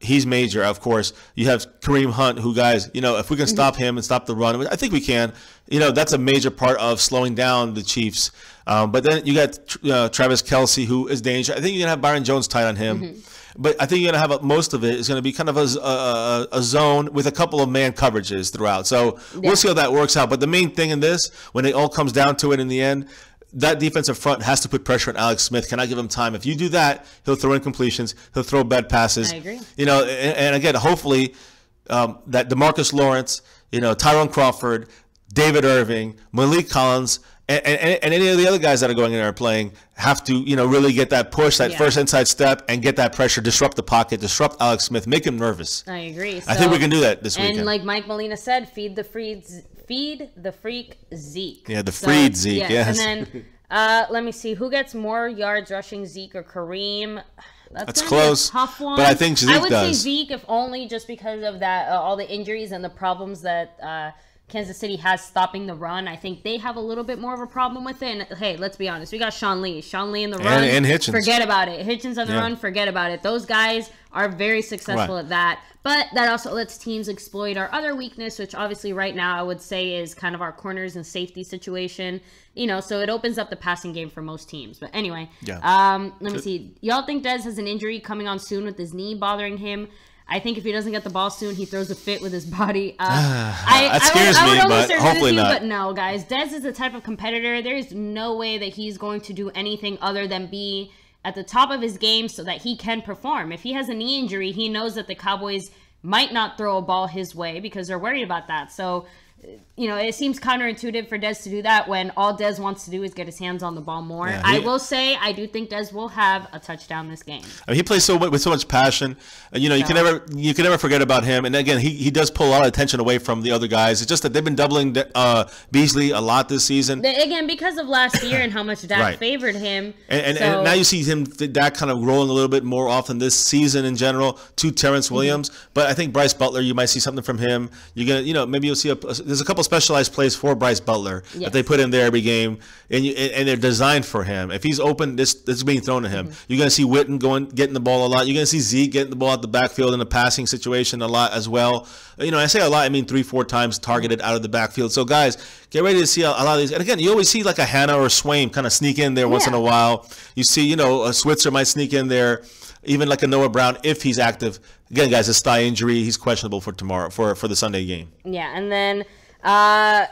He's major, of course. You have Kareem Hunt, who, guys, if we can stop him and stop the run, I think we can. That's a major part of slowing down the Chiefs. But then you got Travis Kelce, who is dangerous. I think you're going to have Byron Jones tight on him. But I think you're going to have most of it is going to be kind of a zone with a couple of man coverages throughout. So we'll see how that works out. But the main thing in this, when it all comes down to it in the end, that defensive front has to put pressure on Alex Smith. Can I give him time? If you do that, he'll throw incompletions. He'll throw bad passes. I agree. And again, hopefully that DeMarcus Lawrence, Tyron Crawford, David Irving, Maliek Collins, and any of the other guys that are going in there playing have to, really get that push, that first inside step, and get that pressure, disrupt the pocket, disrupt Alex Smith, make him nervous. I agree. I think we can do that this weekend. And like Mike Molina said, feed the freak Zeke. Yeah, the freed Zeke, yes. And then let me see. Who gets more yards rushing, Zeke or Kareem? That's close. A tough one. But I think Zeke does. I would say Zeke, if only just because of that, all the injuries and the problems that Kansas City has stopping the run. I think they have a little bit more of a problem with it. And hey, let's be honest. We got Sean Lee in the run. And Hitchens. Forget about it. Hitchens on the run. Forget about it. Those guys are very successful at that. But that also lets teams exploit our other weakness, which obviously right now I would say is kind of our corners and safety situation. So it opens up the passing game for most teams. But anyway, let me see. Y'all think Dez has an injury coming on soon with his knee bothering him? I think if he doesn't get the ball soon, he throws a fit with his body. That scares me, but hopefully not. But no, guys, Dez is the type of competitor. There's no way that he's going to do anything other than be at the top of his game so that he can perform. If he has a knee injury, he knows that the Cowboys might not throw a ball his way because they're worried about that. So, it seems counterintuitive for Dez to do that when all Dez wants to do is get his hands on the ball more. Yeah, I will say, I do think Dez will have a touchdown this game. I mean, he plays with so much passion. You can never forget about him. And again, he does pull a lot of attention away from the other guys. It's just that they've been doubling Beasley a lot this season. Again, because of last year and how much Dak favored him. And now you see Dak kind of rolling a little bit more often this season in general to Terrence Williams. But I think Bryce Butler, you might see something from him. You're gonna, maybe you'll see there's a couple specialized plays for Bryce Butler that they put in there every game, and they're designed for him. If he's open, this is being thrown to him. You're going to see Witten getting the ball a lot. You're going to see Zeke getting the ball out the backfield in the passing situation a lot as well. I say a lot, I mean 3-4 times targeted out of the backfield. So guys, get ready to see a lot of these. And again, you always see like a Hannah or a Swaim kind of sneak in there once in a while. You see, a Switzer might sneak in there. Even like a Noah Brown, if he's active. Again, guys, his thigh injury, he's questionable for tomorrow, for the Sunday game. Yeah, and then I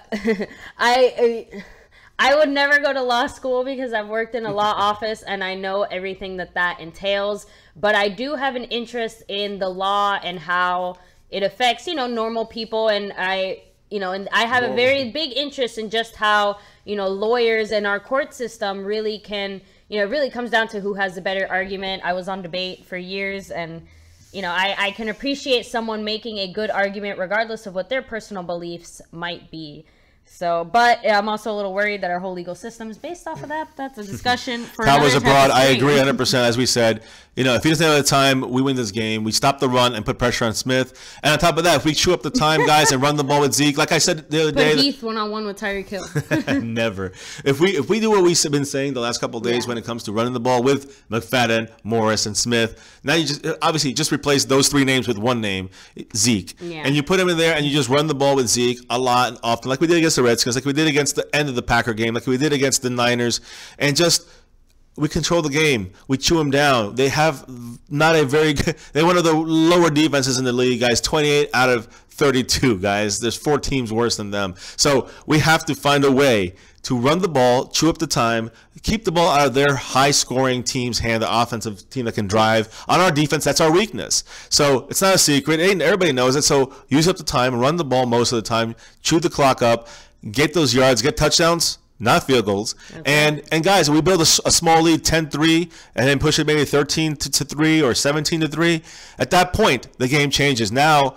would never go to law school because I've worked in a law office and I know everything that entails. But I do have an interest in the law and how it affects, normal people. And I have a very big interest in just how, lawyers and our court system really can, it really comes down to who has the better argument. I was on debate for years, and I can appreciate someone making a good argument regardless of what their personal beliefs might be. So, but I'm also a little worried that our whole legal system is based off of that. That's a discussion for Cowboys abroad. I agree 100%. As we said, if he doesn't have the time, we win this game. We stop the run and put pressure on Smith. And on top of that, if we chew up the time, guys, and run the ball with Zeke, like I said the other day, put Heath one-on-one with Tyreek Hill. Never. If we do what we've been saying the last couple of days when it comes to running the ball with McFadden, Morris, and Smith, now you just replace those three names with one name, Zeke, and you put him in there and you just run the ball with Zeke a lot and often, like we did against the Redskins, like we did against the end of the Packer game, like we did against the Niners, and just. We control the game. We chew them down. They have not a very good. They're one of the lower defenses in the league, guys. 28 out of 32, guys. There's 4 teams worse than them. So we have to find a way to run the ball, chew up the time, keep the ball out of their high-scoring team's hand, the offensive team that can drive. On our defense, that's our weakness. So it's not a secret. Everybody knows it. So use up the time, run the ball most of the time, chew the clock up, get those yards, get touchdowns. not field goals. Okay. And guys, we build a small lead 10-3 and then push it maybe 13-3 or 17-3. At that point, the game changes. Now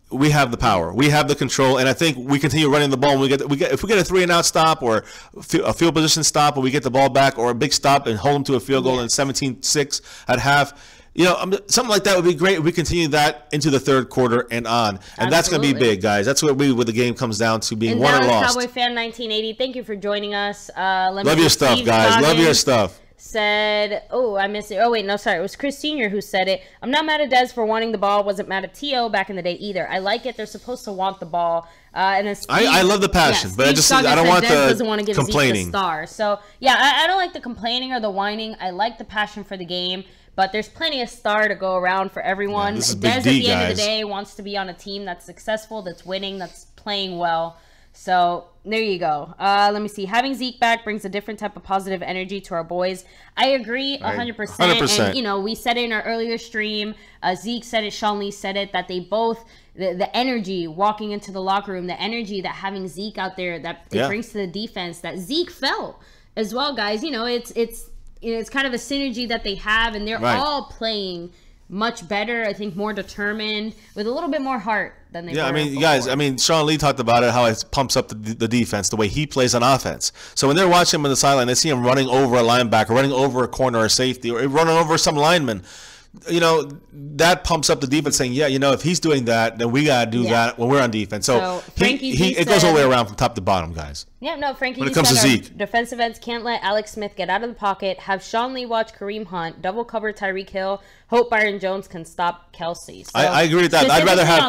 we have the power, we have the control, and I think we continue running the ball. And if we get a 3-and-out stop or a field position stop, and we get the ball back, or a big stop and hold them to a field goal and 17-6 at half. You know, something like that would be great if we continue that into the third quarter and on. And that's going to be big, guys. That's what the game comes down to, being won or lost. Cowboy Fan 1980, thank you for joining us. Love your stuff, guys. Love your stuff. Said, oh, I missed it. Oh, wait, no, sorry. It was Chris Sr. who said it. I'm not mad at Dez for wanting the ball. Wasn't mad at T.O. back in the day either. I like it. They're supposed to want the ball. And I love the passion, but I don't want the complaining. Zeke the star. So, yeah, I don't like the complaining or the whining. I like the passion for the game. But there's plenty of star to go around for everyone. Yeah, Dez, at the end of the day, wants to be on a team that's successful, that's winning, that's playing well. So there you go. Let me see. Having Zeke back brings a different type of positive energy to our boys. I agree 100%. 100%. And, you know, we said it in our earlier stream. Zeke said it. Sean Lee said it. That they both, the energy walking into the locker room, the energy that having Zeke out there, that it brings to the defense, that Zeke felt as well, guys. You know, it's kind of a synergy that they have, and they're all playing much better. I think more determined, with a little bit more heart than they were. Yeah, I mean, before. guys, I mean, Sean Lee talked about it, how it pumps up the defense, the way he plays on offense. So when they're watching him on the sideline, they see him running over a linebacker, running over a corner or safety, or running over some lineman. You know, that pumps up the defense, saying, yeah, you know, if he's doing that, then we got to do that when we're on defense. So it goes all the way around from top to bottom, guys. Yeah, no, Frankie, when it comes to Zeke, defensive ends can't let Alex Smith get out of the pocket, have Sean Lee watch Kareem Hunt, double cover Tyreek Hill, hope Byron Jones can stop Kelsey. So I agree with that. I'd rather have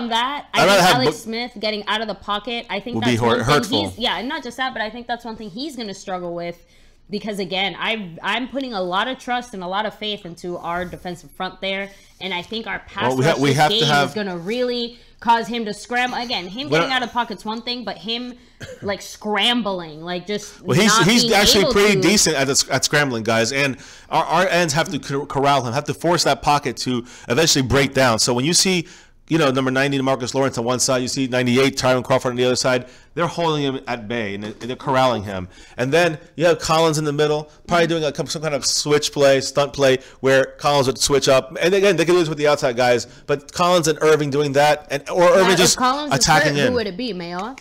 Alex Smith getting out of the pocket. I think that's one hurtful. thing and not just that, but I think that's one thing he's going to struggle with. Because, again, I'm putting a lot of trust and a lot of faith into our defensive front there. And I think our pass rush is going to really cause him to scramble. Again, him getting out of the pocket's one thing, but him, like, scrambling, like, just he's actually pretty decent at scrambling, guys. And our ends have to corral him, have to force that pocket to eventually break down. So when you see, you know, number 90, Marcus Lawrence on one side, you see 98, Tyron Crawford on the other side, they're holding him at bay, and they're corralling him. And then you have Collins in the middle, probably doing some kind of switch play, stunt play, where Collins would switch up. And again, they could do this with the outside guys, but Collins and Irving doing that, or Irving just attacking in. Who would it be, Mayo?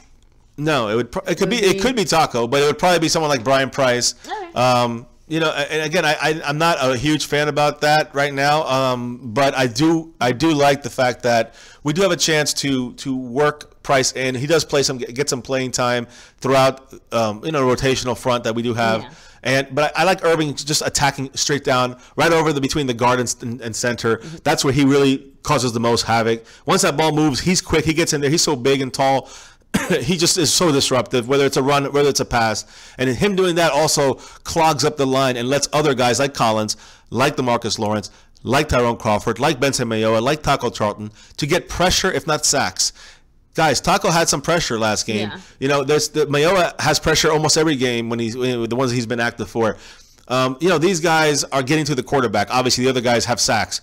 No, it could be Taco, but it would probably be someone like Brian Price. Okay. You know, and again, I'm not a huge fan about that right now, but I do like the fact that we do have a chance to work Price in. He does get some playing time throughout, rotational front that we do have. Yeah. But I like Irving just attacking straight down, right over between the guard and center. Mm-hmm. That's where he really causes the most havoc. Once that ball moves, he's quick. He gets in there. He's so big and tall. He just is so disruptive, whether it's a run, whether it's a pass. And him doing that also clogs up the line and lets other guys like Collins, like DeMarcus Lawrence, like Tyrone Crawford, like Benson Mayowa, like Taco Charlton, to get pressure, if not sacks. Guys, Taco had some pressure last game. Yeah. You know, Mayowa has pressure almost every game when the ones he's been active for. These guys are getting to the quarterback. Obviously, the other guys have sacks.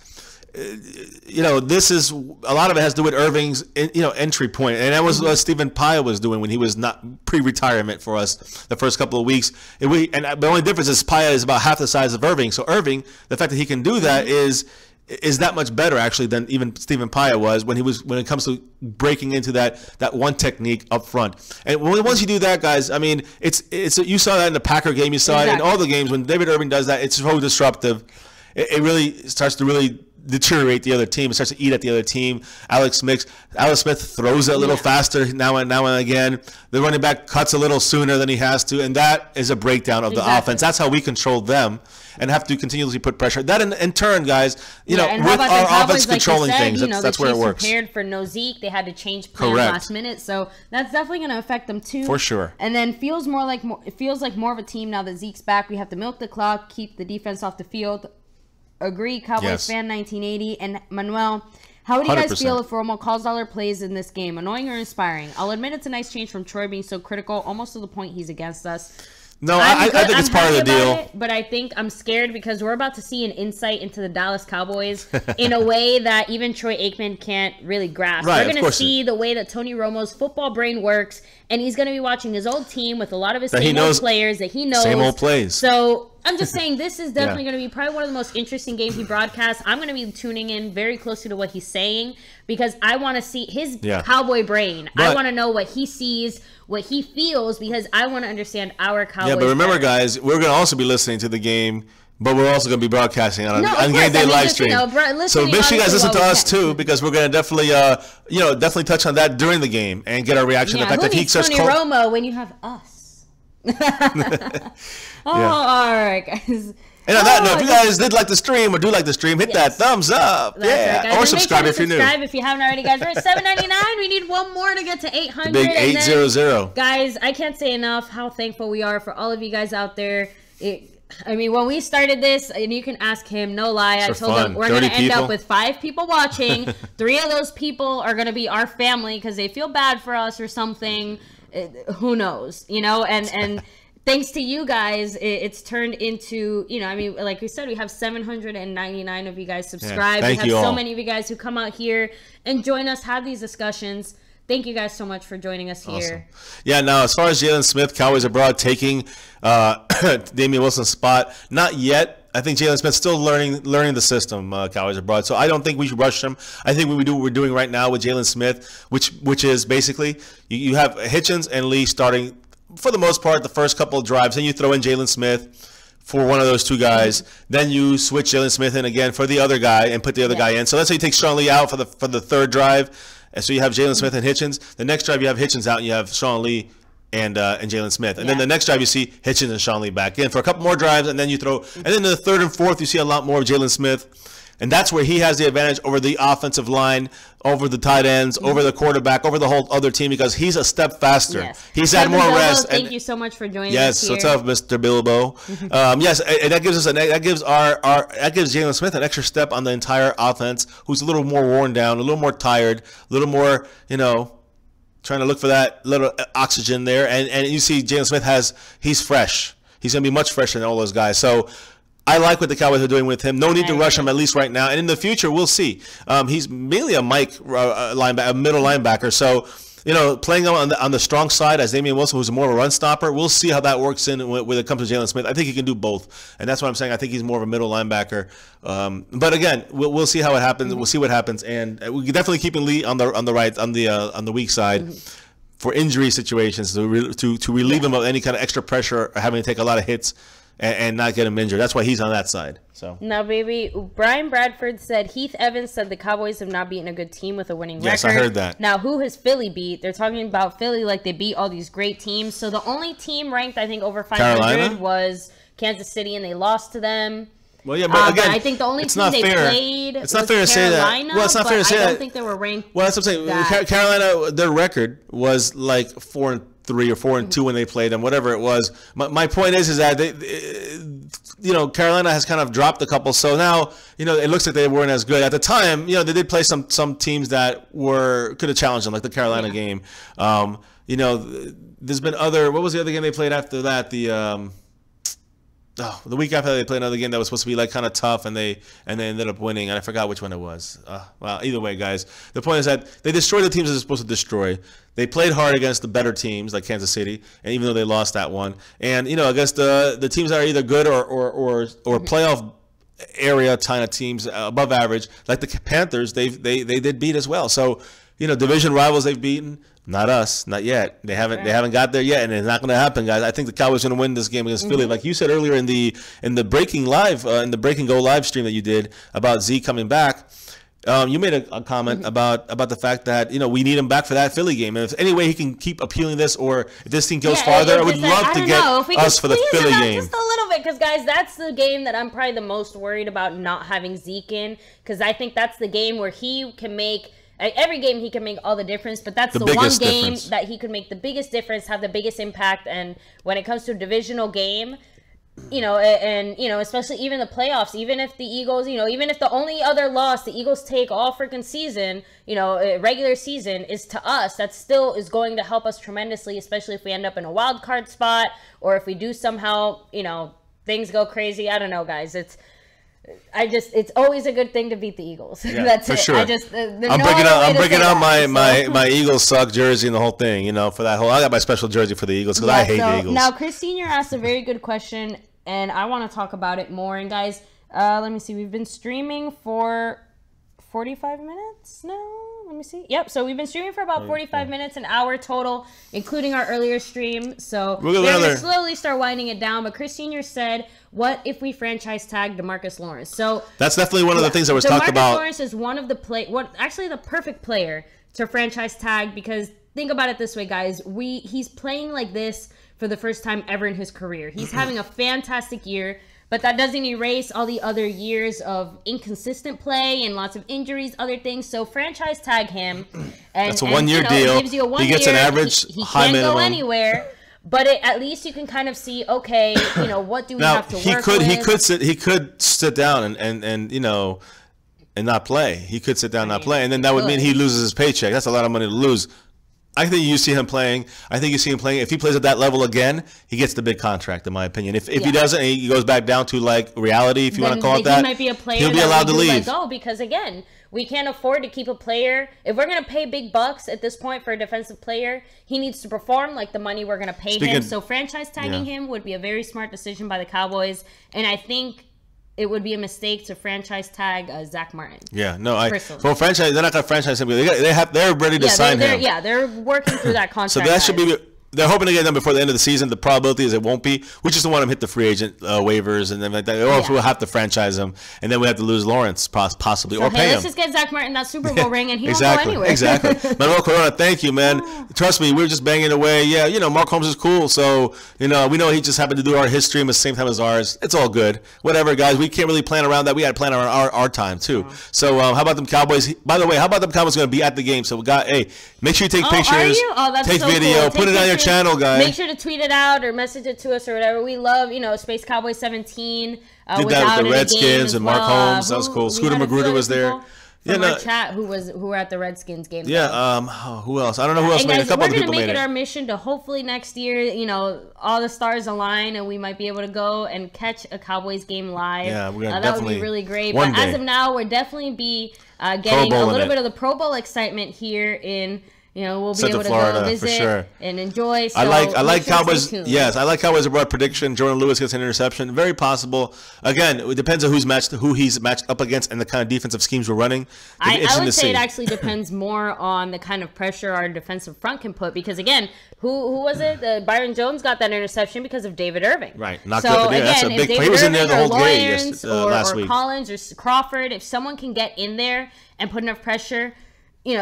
This is a lot of it has to do with Irving's, entry point, and that was what Stephen Paya was doing when he was not pre-retirement for us the first couple of weeks. The only difference is Paya is about half the size of Irving, so Irving, the fact that he can do that is that much better actually than even Stephen Paya was when it comes to breaking into that one technique up front. And once you do that, guys, I mean, it's you saw that in the Packer game, you saw it in all the games when David Irving does that. It's so disruptive. It really starts to really deteriorate the other team. It starts to eat at the other team. Alex Smith throws it a little faster now and again. The running back cuts a little sooner than he has to, and that is a breakdown of the offense. That's how we control them and have to continuously put pressure. That in turn, guys, with our offense controlling things, that's where it works. Prepared for no Zeke, they had to change plan last minute, so that's definitely going to affect them too. For sure. And then it feels like more of a team now that Zeke's back. We have to milk the clock, keep the defense off the field. Agree, Cowboys fan 1980. And Manuel, how would you guys 100%. Feel if Romo calls dollar plays in this game? Annoying or inspiring? I'll admit it's a nice change from Troy being so critical, almost to the point he's against us. No, I think it's part of the deal. But I think I'm scared because we're about to see an insight into the Dallas Cowboys in a way that even Troy Aikman can't really grasp. Right, we're going to see the way that Tony Romo's football brain works, and he's going to be watching his old team with a lot of his same old players that he knows. Same old plays. So I'm just saying this is definitely going to be probably one of the most interesting games he broadcasts. I'm going to be tuning in very closely to what he's saying because I want to see his Cowboy brain. I want to know what he sees, what he feels, because I want to understand our Cowboys. Yeah, but remember, guys, we're going to also be listening to the game, but we're also going to be broadcasting on game day live stream. So make sure you guys listen to us too, because we're going to definitely, definitely touch on that during the game and get our reaction. Yeah, the fact who that he needs Tony Romo when you have us? All right, guys. And on that note, if you guys did like the stream or do like the stream, hit that thumbs up. That's right, or subscribe if you're new. If you haven't already, guys. We're at $7.99. We need one more to get to 800. The big 800. Guys, I can't say enough how thankful we are for all of you guys out there. I mean, when we started this, and you can ask him, no lie, I told him we're going to end up with 5 people watching. 3 of those people are going to be our family because they feel bad for us or something. Who knows, and thanks to you guys, it's turned into, like we said, we have 799 of you guys subscribed. Yeah, we have so many of you guys who come out here and join us, have these discussions. Thank you guys so much for joining us here. Awesome. Yeah, now, as far as Jalen Smith, Cowboys abroad taking Damian Wilson's spot, not yet. I think Jalen Smith's still learning the system, Cowboys abroad. So I don't think we should rush him. I think what we're doing right now with Jalen Smith, which is basically you have Hitchens and Lee starting for the most part the first couple of drives. Then you throw in Jalen Smith for one of those 2 guys. Then you switch Jalen Smith in again for the other guy and put the other guy in. So let's say you take Sean Lee out for the 3rd drive. And so you have Jalen Smith and Hitchens. The next drive you have Hitchens out and you have Sean Lee and Jalen Smith. And then the next drive you see Hitchens and Sean Lee back in for a couple more drives, and then you throw. And then in the 3rd and 4th you see a lot more of Jalen Smith. And that's where he has the advantage over the offensive line, over the tight ends, over the quarterback, over the whole other team, because he's a step faster. Yes. He's had more rest. Thank you so much for joining us here. Yes, what's up, Mr. Bilbo? Yes, and that gives us that gives Jalen Smith an extra step on the entire offense, who's a little more worn down, a little more tired, a little more, trying to look for that little oxygen there. And you see Jalen Smith he's fresh. He's going to be much fresher than all those guys. So I like what the Cowboys are doing with him. No need to rush him, at least right now. And in the future, we'll see. He's mainly a linebacker, a middle linebacker. So, playing on the strong side as Damian Wilson, who's more of a run stopper, we'll see how that works in when it comes to Jalen Smith. I think he can do both, and that's what I'm saying. I think he's more of a middle linebacker. But again, we'll see how it happens. We'll see what happens, and we can definitely keep Lee on the weak side. For injury situations, to relieve him of any kind of extra pressure or having to take a lot of hits and not get him injured. That's why he's on that side. So now, baby, Brian Bradford said Heath Evans said the Cowboys have not beaten a good team with a winning record. Yes, I heard that. Now, who has Philly beat? They're talking about Philly like they beat all these great teams. So the only team ranked, I think, over 500 Carolina? Was Kansas City, and they lost to them. Well, yeah, but again, I think the only team they played it's not fair to say that. Well, it's not fair to say that. I don't think they were ranked. Well, that's what I'm saying. Carolina, their record was like 4-3 or 4-2 when they played them, whatever it was. My point is that Carolina has kind of dropped a couple. So now, it looks like they weren't as good at the time. They did play some teams that could have challenged them, like the Carolina game. There's been other. What was the other game they played after that? The week after they played another game that was supposed to be like kind of tough, and they ended up winning, and I forgot which one it was. Well, either way, guys, the point is that they destroyed the teams they're supposed to destroy. They played hard against the better teams like Kansas City, and even though they lost that one, and against the teams that are either good or playoff area kind of teams above average, like the Panthers, they did beat as well. So division rivals they've beaten. Not us, not yet. They haven't got there yet, and it's not going to happen, guys. I think the Cowboys are going to win this game against Philly, like you said earlier in the Breaking Go live stream that you did about Zeke coming back. You made a comment about the fact that we need him back for that Philly game, and if any way he can keep appealing this, or if this team goes farther, I would love to get us for the Philly game. Just a little bit, because guys, that's the game that I'm probably the most worried about not having Zeke in, because I think that's the game where he can make. Every game he can make all the difference, but that's the one game that he could make the biggest difference, have the biggest impact. And when it comes to a divisional game, Especially even the playoffs, even if the Eagles, even if the only other loss the Eagles take all freaking season, regular season is to us, that still is going to help us tremendously, especially if we end up in a wild card spot or if we do somehow, things go crazy. I don't know, guys. It's always a good thing to beat the Eagles. Yeah, That's for it. sure. I'm breaking out my Eagles suck jersey and the whole thing, for that whole. I got my special jersey for the Eagles because I hate the Eagles. Now, Chris Senior asked a very good question, and I want to talk about it more. And guys, let me see. We've been streaming for 45 minutes now. Let me see. Yep. So we've been streaming for about 45 minutes, an hour total, including our earlier stream. So we're going to slowly start winding it down. But Chris Senior said, what if we franchise tag DeMarcus Lawrence? So that's definitely one of the things that was talked about. DeMarcus Lawrence is one of the the perfect player to franchise tag, because think about it this way, guys. He's playing like this for the first time ever in his career. He's having a fantastic year. But that doesn't erase all the other years of inconsistent play and lots of injuries, other things. So franchise tag him. And that's a one-year deal. Gives you a 1 year. He gets an average high minimum. He can't go anywhere. But at least you can kind of see, okay, what do we have to work with? He could sit down and not play. He could sit down and not play. And then that would mean he loses his paycheck. That's a lot of money to lose. I think you see him playing. I think you see him playing. If he plays at that level again, he gets the big contract, in my opinion. If he doesn't, he goes back down to like reality, if you want to call it that. He might be a player. He'll be allowed to leave. Let go, because again, we can't afford to keep a player. If we're going to pay big bucks at this point for a defensive player, he needs to perform like the money we're going to pay him. So franchise tagging him would be a very smart decision by the Cowboys, and I think it would be a mistake to franchise tag Zach Martin. Yeah, no, for franchise, they're not gonna franchise him. They're ready to sign him. Yeah, they're working through that contract. So that should be. They're hoping to get them before the end of the season. The probability is it won't be. We just don't want him to hit the free agent waivers and then like that. Or we'll have to franchise him, and then we have to lose Lawrence possibly, or pay him. Let's just get Zach Martin that Super Bowl ring, and he won't go anywhere. Exactly. Manuel Corona, thank you, man. Trust me, we're just banging away. Yeah, Mark Holmes is cool. So we know he just happened to do his stream at the same time as ours. It's all good. Whatever, guys. We can't really plan around that. We got to plan around our time too. So how about them Cowboys? By the way, how about them Cowboys going to be at the game? So make sure you take pictures. Are you? That's take so video. Cool. Put it on your channel, guys. Make sure to tweet it out or message it to us or whatever. We love, Space Cowboys 17. Did that with the Redskins and Mark Holmes. That was cool. Scooter Magruder was there. From our chat who were at the Redskins game. Yeah, who else? I don't know who else made it. A couple other people made it. We're going to make it our mission to hopefully next year, all the stars align and we might be able to go and catch a Cowboys game live. Yeah, we're going to that would be really great. But as of now, we're definitely getting a little bit of the Pro Bowl excitement here in we'll be able to Florida, go visit and enjoy. So I like Cowboys. Yes, I like Cowboys abroad prediction. Jordan Lewis gets an interception. Very possible. Again, it depends on who he's matched up against and the kind of defensive schemes we're running. I would say it actually depends more on the kind of pressure our defensive front can put, because again, who was it? Byron Jones got that interception because of David Irving. Right. Knocked up again. That's a big play. He was in there the whole game last week. Or Collins or Crawford, if someone can get in there and put enough pressure,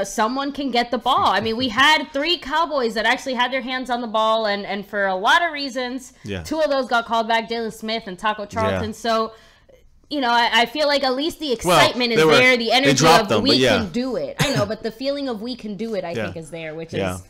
someone can get the ball. I mean, we had 3 Cowboys that actually had their hands on the ball, and for a lot of reasons, 2 of those got called back, Jalen Smith and Taco Charlton. Yeah. So, I feel like at least the excitement is there, the energy of we can do it. I know, but the feeling of we can do it, I think, is there, which is...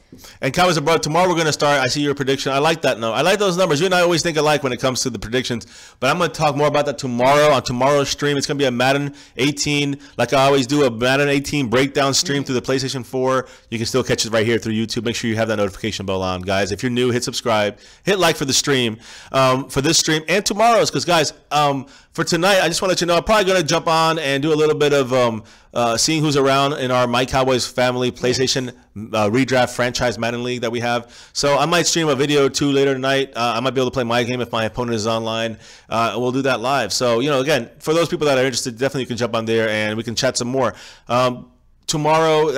And Cowboys abroad, tomorrow we're going to start. I see your prediction. I like that. I like those numbers. You and I always think alike when it comes to the predictions. But I'm going to talk more about that tomorrow on tomorrow's stream. It's going to be a Madden 18, like I always do, a Madden 18 breakdown stream through the PlayStation 4. You can still catch it right here through YouTube. Make sure you have that notification bell on, guys. If you're new, hit subscribe. Hit like for the stream, for this stream and tomorrow's. Because, guys, for tonight, I just want to let you know, I'm probably going to jump on and do a little bit of seeing who's around in our My Cowboys family PlayStation redraft franchise Madden League that we have. So I might stream a video or 2 later tonight. I might be able to play my game if my opponent is online. We'll do that live. So, again, for those people that are interested, definitely you can jump on there and we can chat some more. Tomorrow,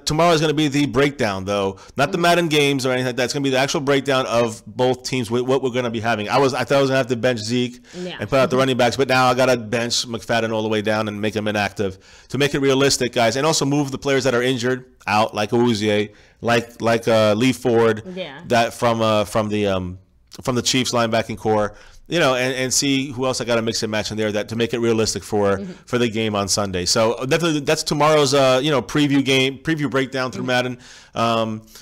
tomorrow is going to be the breakdown, though, not the Madden games or anything like that. It's going to be the actual breakdown of both teams, what we're going to be having. I thought I was going to have to bench Zeke and put out the running backs, but now I got to bench McFadden all the way down and make him inactive to make it realistic, guys, and also move the players that are injured out, like Awuzie, like Lee Ford, that from the Chiefs linebacking core. And see who else I got to mix and match in there to make it realistic for the game on Sunday. So definitely that's tomorrow's preview breakdown through Madden.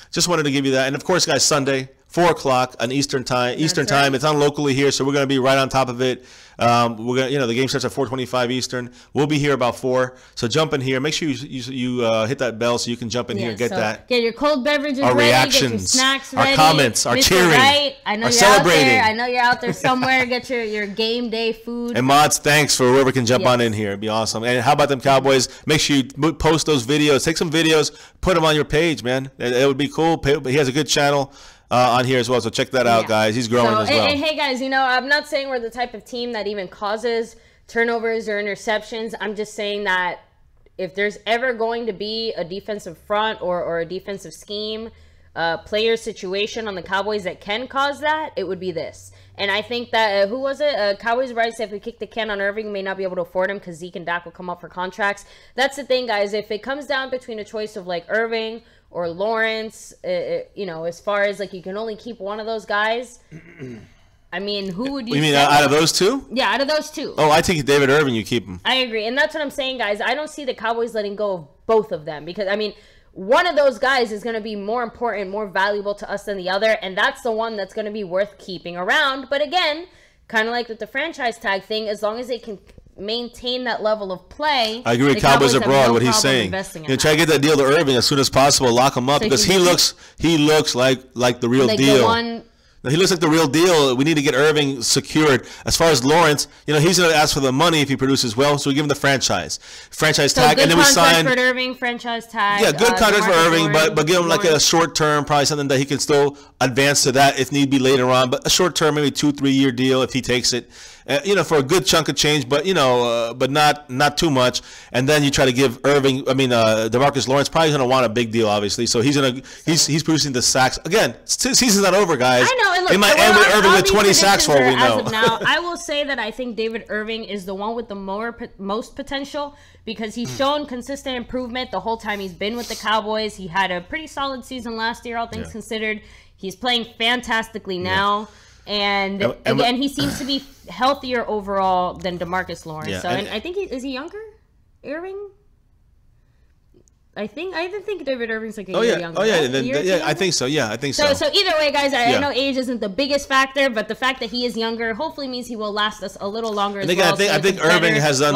Just wanted to give you that, and of course, guys, Sunday 4 o'clock on Eastern time. Eastern time. It's on locally here, so we're going to be right on top of it. We're gonna, the game starts at 4:25 Eastern. We'll be here about 4. So jump in here. Make sure you hit that bell so you can jump in here and get that. Get your cold beverages our ready. Reactions, get your snacks ready. Our comments, our Mr. cheering, Wright, I know our you're celebrating. Out there. I know you're out there somewhere. Get your game day food. And mods, thanks for whoever can jump on in here. It'd be awesome. And how about them Cowboys? Make sure you post those videos. Take some videos, put them on your page, man. It would be cool. He has a good channel on here as well, so check that out, guys. He's growing as well. And hey, guys, I'm not saying we're the type of team that even causes turnovers or interceptions. I'm just saying that if there's ever going to be a defensive front or a defensive scheme, player situation on the Cowboys that can cause that, it would be this. And I think that, who was it? Cowboys right said if we kick the can on Irving, we may not be able to afford him because Zeke and Dak will come up for contracts. That's the thing, guys. If it comes down between a choice of like Irving or Lawrence, as far as like you can only keep one of those guys, I mean, who would you mean out of those two? Yeah, out of those two. Oh, I think David Irving, you keep him. I agree. And that's what I'm saying, guys. I don't see the Cowboys letting go of both of them because, I mean, one of those guys is going to be more important, more valuable to us than the other, and that's the one that's going to be worth keeping around. But again, kind of like with the franchise tag thing, as long as they can maintain that level of play. I agree with Cowboys abroad, what he's saying. Try to get that deal to Irving as soon as possible, lock him up, because he looks like the real deal. He looks like the real deal. We need to get Irving secured. As far as Lawrence, he's going to ask for the money if he produces well, so we give him the franchise tag, and then we sign. For Irving, franchise tag. Yeah, good contract for Irving, but give him like a short term, probably something that he can still advance to that if need be later on. But a short term, maybe 2-3 year deal if he takes it. For a good chunk of change, but but not too much. And then you try to give DeMarcus Lawrence probably going to want a big deal, obviously. So he's producing the sacks again. Season's not over, guys. I know. And look, it might end with Irving with 20 sacks for all we know. As of now, I will say that I think David Irving is the one with the most potential because he's shown consistent improvement the whole time he's been with the Cowboys. He had a pretty solid season last year, all things considered. He's playing fantastically now. Yeah. And again, he seems to be healthier overall than DeMarcus Lawrence. Yeah, so, and I think is he younger, Irving? I even think David Irving's like a year younger. Oh yeah, I think so. Yeah, I think so. So either way, guys, I know age isn't the biggest factor, but the fact that he is younger hopefully means he will last us a little longer. And again, I think Irving has done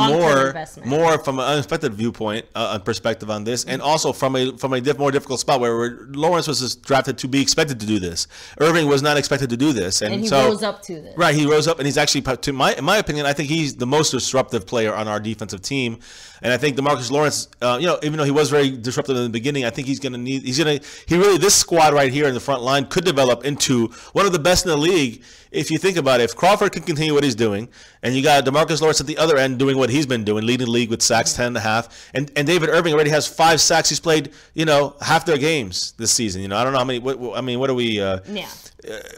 more from an unexpected viewpoint, perspective on this, and also from a more difficult spot where Lawrence was just drafted to be expected to do this. Irving was not expected to do this, and he rose up to this. Right, he rose up, and he's actually, in my opinion, I think he's the most disruptive player on our defensive team. And I think DeMarcus Lawrence, even though he was very disruptive in the beginning, I think this squad right here in the front line could develop into one of the best in the league. If you think about it, if Crawford can continue what he's doing, and you got DeMarcus Lawrence at the other end doing what he's been doing, leading the league with sacks, 10.5, and David Irving already has 5 sacks. He's played, half their games this season. I don't know how many. What are we?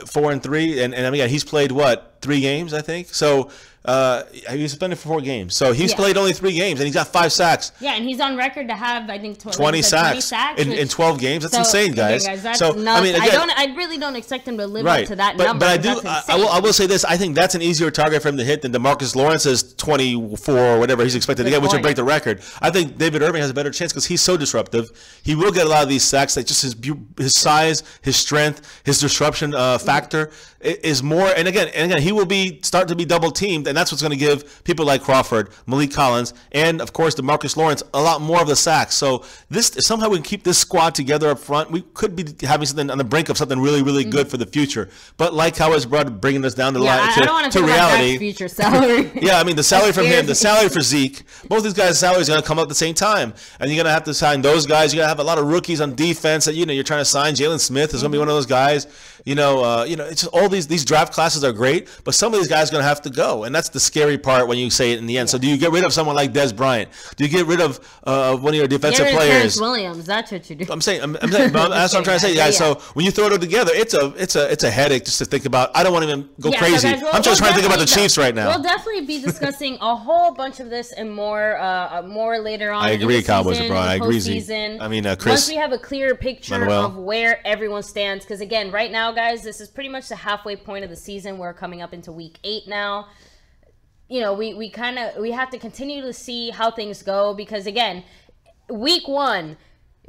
4 and 3, and I mean, he's played 3 games, I think. So. He was suspended for 4 games, so he's played only 3 games, and he's got 5 sacks. Yeah, and he's on record to have, I think, 20 sacks in 12 games. That's insane, guys. That's so nuts. I really don't expect him to live up to that number. But I will say this: I think that's an easier target for him to hit than DeMarcus Lawrence's 24 or whatever he's expected to get, which will break the record. I think David Irving has a better chance because he's so disruptive. He will get a lot of these sacks. That just his size, his strength, his disruption factor is more. And again, he will start to be double teamed. And that's what's going to give people like Crawford, Maliek Collins, and of course DeMarcus Lawrence a lot more of the sacks. So somehow we can keep this squad together up front. We could be having something on the brink of something really, really good for the future. But like how it's bringing us down the line to reality. Future salary. Yeah, I mean the salary from him, the salary for Zeke. Both these guys' salaries are going to come up at the same time, and you're going to have to sign those guys. You're going to have a lot of rookies on defense that you're trying to sign. Jalen Smith is going to be one of those guys. It's just all these draft classes are great, but some of these guys are going to have to go, and that's the scary part when you say it in the end. So do you get rid of someone like Dez Bryant? Do you get rid of one of your defensive players? Williams, that's what you do. I'm saying that's what I'm trying to say, guys. So when you throw it all together, it's a headache just to think about. I don't want to even go crazy. So guys, I'm just trying to think about the Chiefs right now. We'll definitely be discussing a whole bunch of this and more later on. I agree, Cowboys abroad. I agree, Chris. Once we have a clearer picture of where everyone stands, because again, right now, guys, this is pretty much the halfway point of the season. We're coming up into week 8 now. We have to continue to see how things go because again, week 1,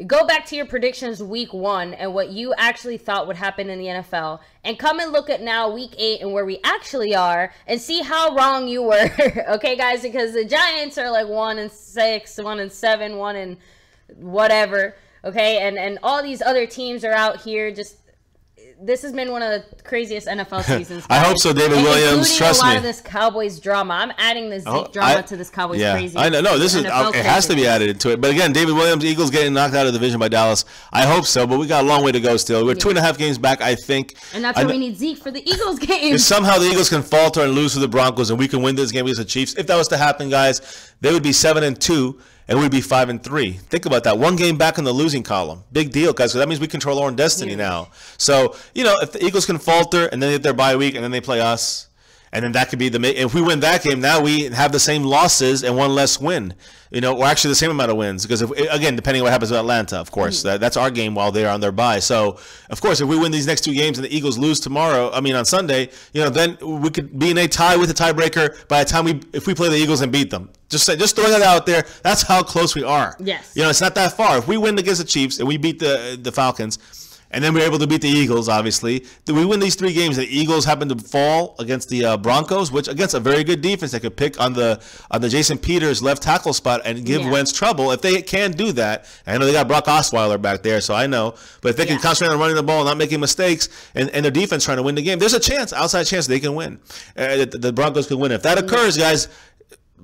go back to your predictions week 1 and what you actually thought would happen in the NFL, and come and look at now week 8 and where we actually are, and see how wrong you were. Okay, guys, because the Giants are like 1-6, 1-7, 1 and whatever. Okay, and all these other teams are out here just. This has been one of the craziest NFL seasons. I hope so, David Williams. Trust me. A lot of this Cowboys drama. I'm adding the Zeke drama to this Cowboys crazy. I know. No, this is it has to be added to it. But again, David Williams, Eagles getting knocked out of the division by Dallas. I hope so, but we got a long way to go still. We're 2.5 games back, I think. And that's why we need Zeke for the Eagles game. If somehow the Eagles can falter and lose to the Broncos, and we can win this game against the Chiefs, if that was to happen, guys, they would be 7-2. And we'd be 5-3. Think about that. 1 game back in the losing column. Big deal, guys. So that means we control our own destiny now. So, if the Eagles can falter and then they get their bye week and then they play us, and then that could be if we win that game, now we have the same losses and 1 less win. Or actually the same amount of wins. Because, again, depending on what happens with Atlanta, of course. That's our game while they're on their bye. So, of course, if we win these next 2 games and the Eagles lose on Sunday, then we could be in a tie with a tiebreaker by the time if we play the Eagles and beat them. Just throwing that out there. That's how close we are. Yes. It's not that far. If we win against the Chiefs and we beat the Falcons, and then we're able to beat the Eagles, obviously, then we win these 3 games. The Eagles happen to fall against the Broncos, which against a very good defense, they could pick on the Jason Peters left tackle spot and give Wentz trouble. If they can do that, I know they got Brock Osweiler back there, so I know. But if they can concentrate on running the ball and not making mistakes, and their defense trying to win the game, there's a chance, outside chance, they can win. The Broncos can win. If that occurs, guys.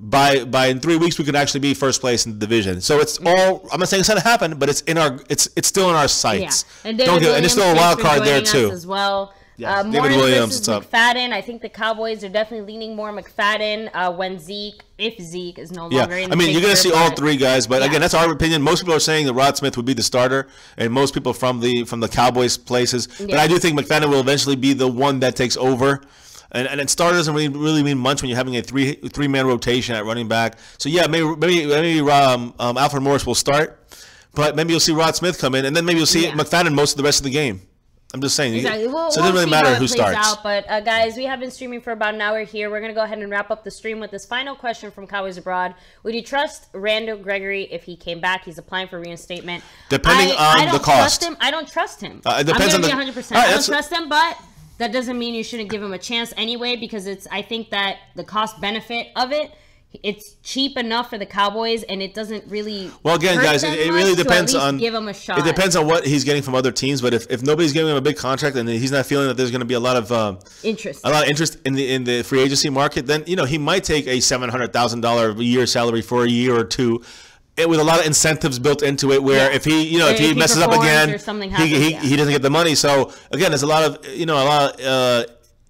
By in 3 weeks we could actually be first place in the division. So it's all. I'm not saying it's going to happen, but it's still in our sights. Yeah. And it's still a wild card there too. As well. Yes. More David Williams, versus McFadden. I think the Cowboys are definitely leaning more McFadden if Zeke is no longer in the picture. You're going to see all 3 guys, but again, that's our opinion. Most people are saying that Rod Smith would be the starter, and most people from the Cowboys places. But I do think McFadden will eventually be the one that takes over. And starter doesn't really mean much when you're having a three-man rotation at running back. So maybe Alfred Morris will start, but maybe you'll see Rod Smith come in, and then maybe you'll see McFadden most of the rest of the game. I'm just saying. Exactly. So it doesn't really matter who starts. But guys, we have been streaming for about an hour here. We're gonna go ahead and wrap up the stream with this final question from Cowboys Abroad. Would you trust Randall Gregory if he came back? He's applying for reinstatement. Depending on the cost. I don't trust him. It depends I'm gonna be 100%. I don't trust him, but that doesn't mean you shouldn't give him a chance anyway, because I think that the cost benefit of it's cheap enough for the Cowboys, and it doesn't really. Well, again, guys, it really depends on. Give him a shot. It depends on what he's getting from other teams, but if nobody's giving him a big contract and he's not feeling that there's going to be a lot of interest in the free agency market, then he might take a $700,000 a year salary for a year or 2. With a lot of incentives built into it, where if he messes up again, he doesn't get the money. So again, there's a lot of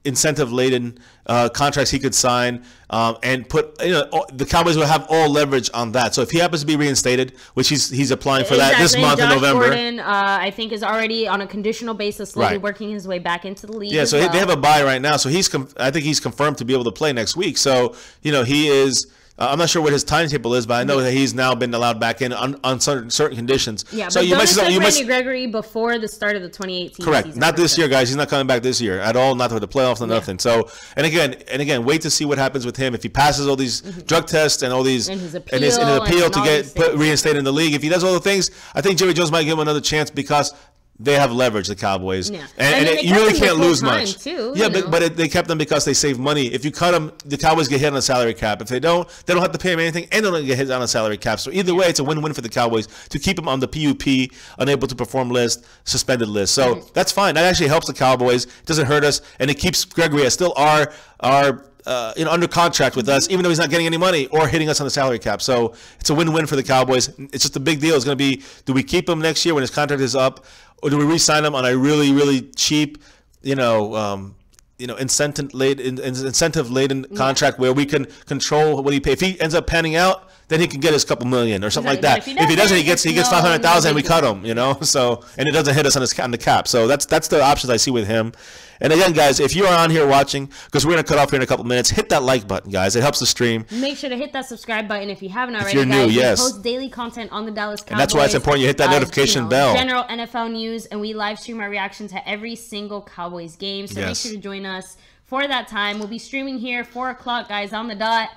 incentive laden contracts he could sign, and put the Cowboys will have all leverage on that. So if he happens to be reinstated, which he's applying for that this month in November, Gordon, I think is already on a conditional basis, slowly working his way back into the league. Yeah, so they have a bye right now. So I think he's confirmed to be able to play next week. So he is. I'm not sure what his timetable is, but I know that he's now been allowed back in on certain conditions. Yeah, so but you might Gregory before the start of the 2018 correct. season. Not this year, guys. He's not coming back this year at all. Not for the playoffs, or nothing. So, and again, wait to see what happens with him if he passes all these drug tests and all these and his appeal to get reinstated in the league. If he does all the things, I think Jerry Jones might give him another chance because they have leverage, the Cowboys, and you really can't lose much. But they kept them because they save money. If you cut them, the Cowboys get hit on the salary cap. If they don't have to pay them anything, and they don't get hit on the salary cap. So either way, it's a win-win for the Cowboys to keep them on the PUP, unable to perform list, suspended list. So that's fine. That actually helps the Cowboys. It doesn't hurt us, and it keeps Gregory as still our under contract with us, even though he's not getting any money or hitting us on the salary cap. So it's a win-win for the Cowboys. It's just a big deal. It's going to be, do we keep him next year when his contract is up, or do we re-sign him on a really, really cheap, incentive-laden contract where we can control what he pays? If he ends up panning out, then he can get his couple million or something like that. If he doesn't, he gets $500,000 and we cut him, So, and it doesn't hit us on the cap. So that's the options I see with him. And again, guys, if you are on here watching, because we're going to cut off here in a couple minutes, hit that like button, guys. It helps the stream. Make sure to hit that subscribe button if you haven't already, if you're new, We post daily content on the Dallas Cowboys. And that's why it's important you hit that notification bell. General NFL news, and we live stream our reactions to every single Cowboys game. So make sure to join us for that time. We'll be streaming here 4 o'clock, guys, on the dot.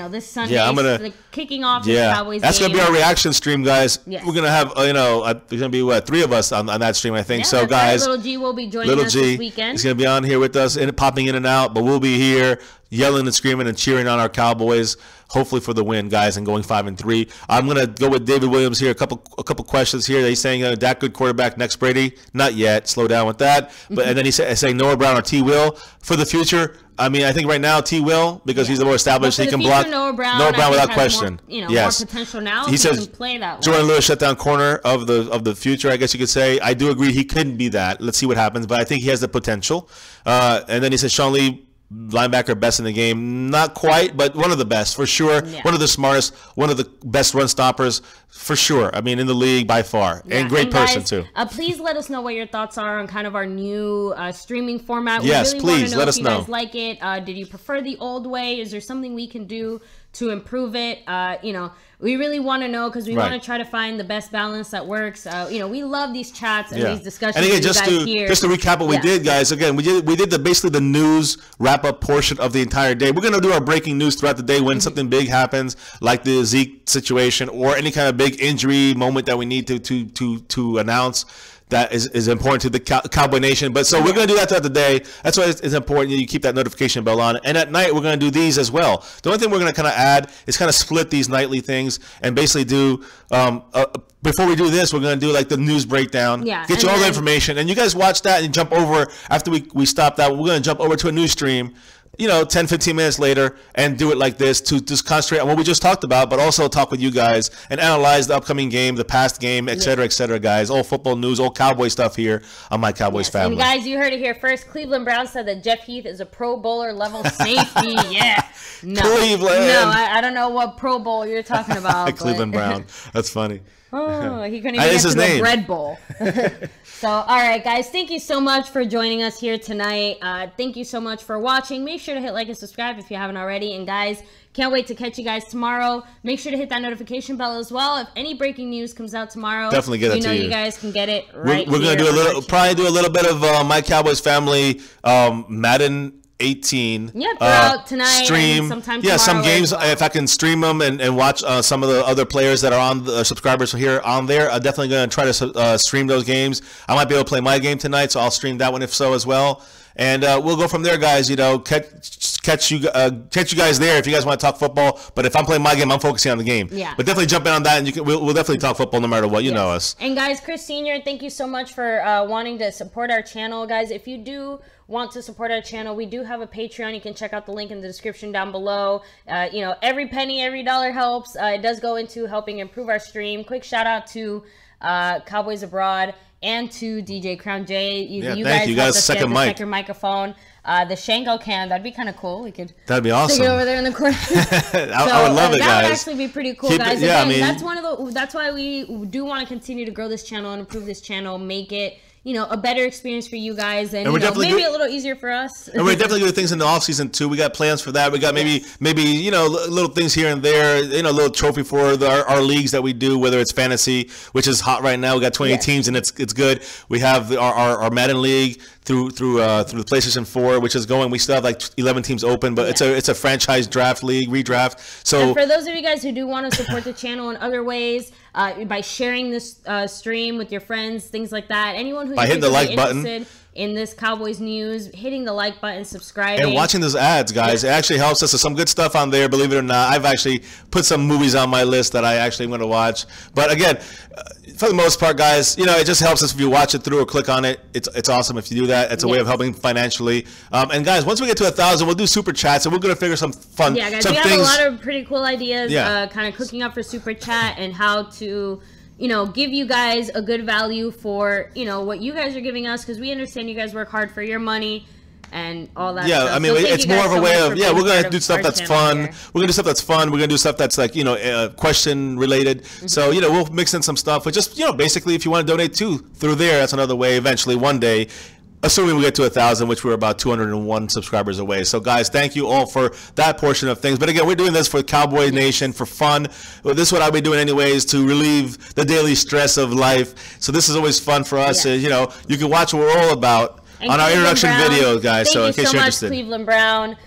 this Sunday. Yeah, I'm gonna the kicking off the Cowboys that's game. gonna be our reaction stream, guys. Yes. We're gonna have there's gonna be 3 of us on that stream, I think. Yeah, so guys, right. Little G will be joining us this weekend. He's gonna be on here with us and popping in and out, but we'll be here yelling and screaming and cheering on our Cowboys, hopefully for the win, guys, and going 5-3. I'm gonna go with David Williams here. A couple questions here. He's saying Dak good quarterback next Brady. Not yet. Slow down with that. But and then he's saying Noah Brown or T. Will for the future. I mean, I think right now T. Will, because he's the more established, he can block. Noah Brown without question. More, yes. more potential now. He says can play that Jordan Lewis shut down corner of the future, I guess you could say. I do agree he couldn't be that. Let's see what happens, but I think he has the potential. And then he says Sean Lee, linebacker, best in the game. Not quite, but one of the best for sure. Yeah. One of the smartest, one of the best run stoppers for sure. I mean, in the league by far. Yeah. And great person too. Please let us know what your thoughts are on kind of our new streaming format. Yes, we really please let us know. If you guys like it. Did you prefer the old way? Is there something we can do to improve it? We really want to know, because we want to try to find the best balance that works. We love these chats and these discussions. And again, just to recap what we did, guys. Again, we did basically the news wrap up portion of the entire day. We're gonna do our breaking news throughout the day when something big happens, like the Zeke situation or any kind of big injury moment that we need to announce. That is important to the Cowboy Nation. But so we're going to do that throughout the day. That's why it's important you keep that notification bell on. And at night, we're going to do these as well. The only thing we're going to kind of add is kind of split these nightly things and basically do, before we do this, we're going to do like the news breakdown. Yeah. Get you all the information. And you guys watch that and jump over, after we stop that, we're going to jump over to a news stream, 10, 15 minutes later, and do it like this to just concentrate on what we just talked about, but also talk with you guys and analyze the upcoming game, the past game, et cetera, guys. All football news, all Cowboy stuff here on My Cowboys Family. And guys, you heard it here first. Cleveland Brown said that Jeff Heath is a Pro Bowler level safety. No. Cleveland. No, I don't know what Pro Bowl you're talking about. Cleveland Brown. That's funny. Oh, he couldn't even get to the bread bowl. So, all right, guys, thank you so much for joining us here tonight. Thank you so much for watching. Make sure to hit like and subscribe if you haven't already. And, guys, can't wait to catch you guys tomorrow. Make sure to hit that notification bell as well. If any breaking news comes out tomorrow, definitely get it to you. You guys can get it right We're going to do probably do a little bit of My Cowboys Family Madden 18 throughout tonight stream. Sometime some games if I can stream them and watch some of the other players that are on the subscribers here on there. I'm definitely going to try to stream those games. I might be able to play my game tonight, so I'll stream that one if so as well. And we'll go from there, guys. Catch you guys there if you guys want to talk football. But if I'm playing my game, I'm focusing on the game. Yeah. But definitely jump in on that, and we'll definitely talk football no matter what. You know us. And guys, Chris Senior, thank you so much for wanting to support our channel, guys. If you do want to support our channel, we do have a Patreon. You can check out the link in the description down below. Every penny, every dollar helps. It does go into helping improve our stream. Quick shout out to Cowboys Abroad and to DJ Crown J. You guys got a second microphone. The Shango can, that'd be kind of cool. We could that'd be awesome. Stick it over there in the corner. I would love it, guys. That would actually be pretty cool, guys. Again, that's that's why we do want to continue to grow this channel and improve this channel, make it a better experience for you guys, and maybe a little easier for us. And we're definitely doing things in the off season too. We got plans for that. We got maybe little things here and there. A little trophy for our leagues that we do, whether it's fantasy, which is hot right now. We got 28 teams and it's good. We have our Madden league through the PlayStation 4, which is going. We still have like 11 teams open, but it's a franchise draft league, redraft. So and for those of you guys who do want to support the channel in other ways, by sharing this stream with your friends, things like that. Anyone who's by hitting the like button in this Cowboys news, hitting the like button, subscribing, and watching those ads, guys. It actually helps us. There's some good stuff on there, believe it or not. I've actually put some movies on my list that I actually want to watch. But again, for the most part, guys, it just helps us if you watch it through or click on it. It's awesome if you do that. It's a way of helping financially. And guys, once we get to 1,000, we'll do super chats, and we're gonna figure some fun. Yeah, guys, we have a lot of pretty cool ideas. Kind of cooking up for super chat and how to give you guys a good value for, what you guys are giving us, because we understand you guys work hard for your money and all that stuff. I mean, it's more of a way of, we're going to do stuff that's fun. We're going to do stuff that's fun. We're going to do stuff that's like, question related. So, we'll mix in some stuff. But just, basically, if you want to donate through there, that's another way eventually one day. Assuming we get to 1,000, which we're about 201 subscribers away. So, guys, thank you all for that portion of things. But again, we're doing this for Cowboy Nation, for fun. Well, this is what I'll be doing anyways to relieve the daily stress of life. So this is always fun for us. You can watch what we're all about on our introduction video, guys. So in case you're interested. Cleveland Brown.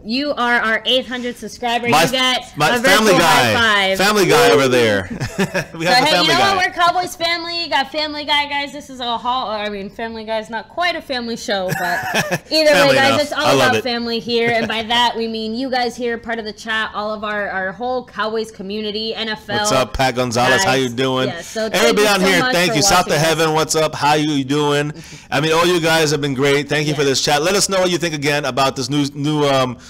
You are our 800 subscriber. My you get my a family virtual guy, high five. family guy over there. We So have the hey, family you know guy. what? We're Cowboys family. You got Family Guy, guys. This is a haul. I mean, Family Guy's not quite a family show, but either way, Family guys, enough. it's all I love about it. family here. And by that, we mean you guys here, part of the chat, all of our whole Cowboys community, NFL. What's up, Pat Gonzalez? How you doing? Yeah, so everybody on so here, much thank for you. South to watching us. Heaven, what's up? How you doing? I mean, all you guys have been great. Thank you for this chat. Let us know what you think again about this new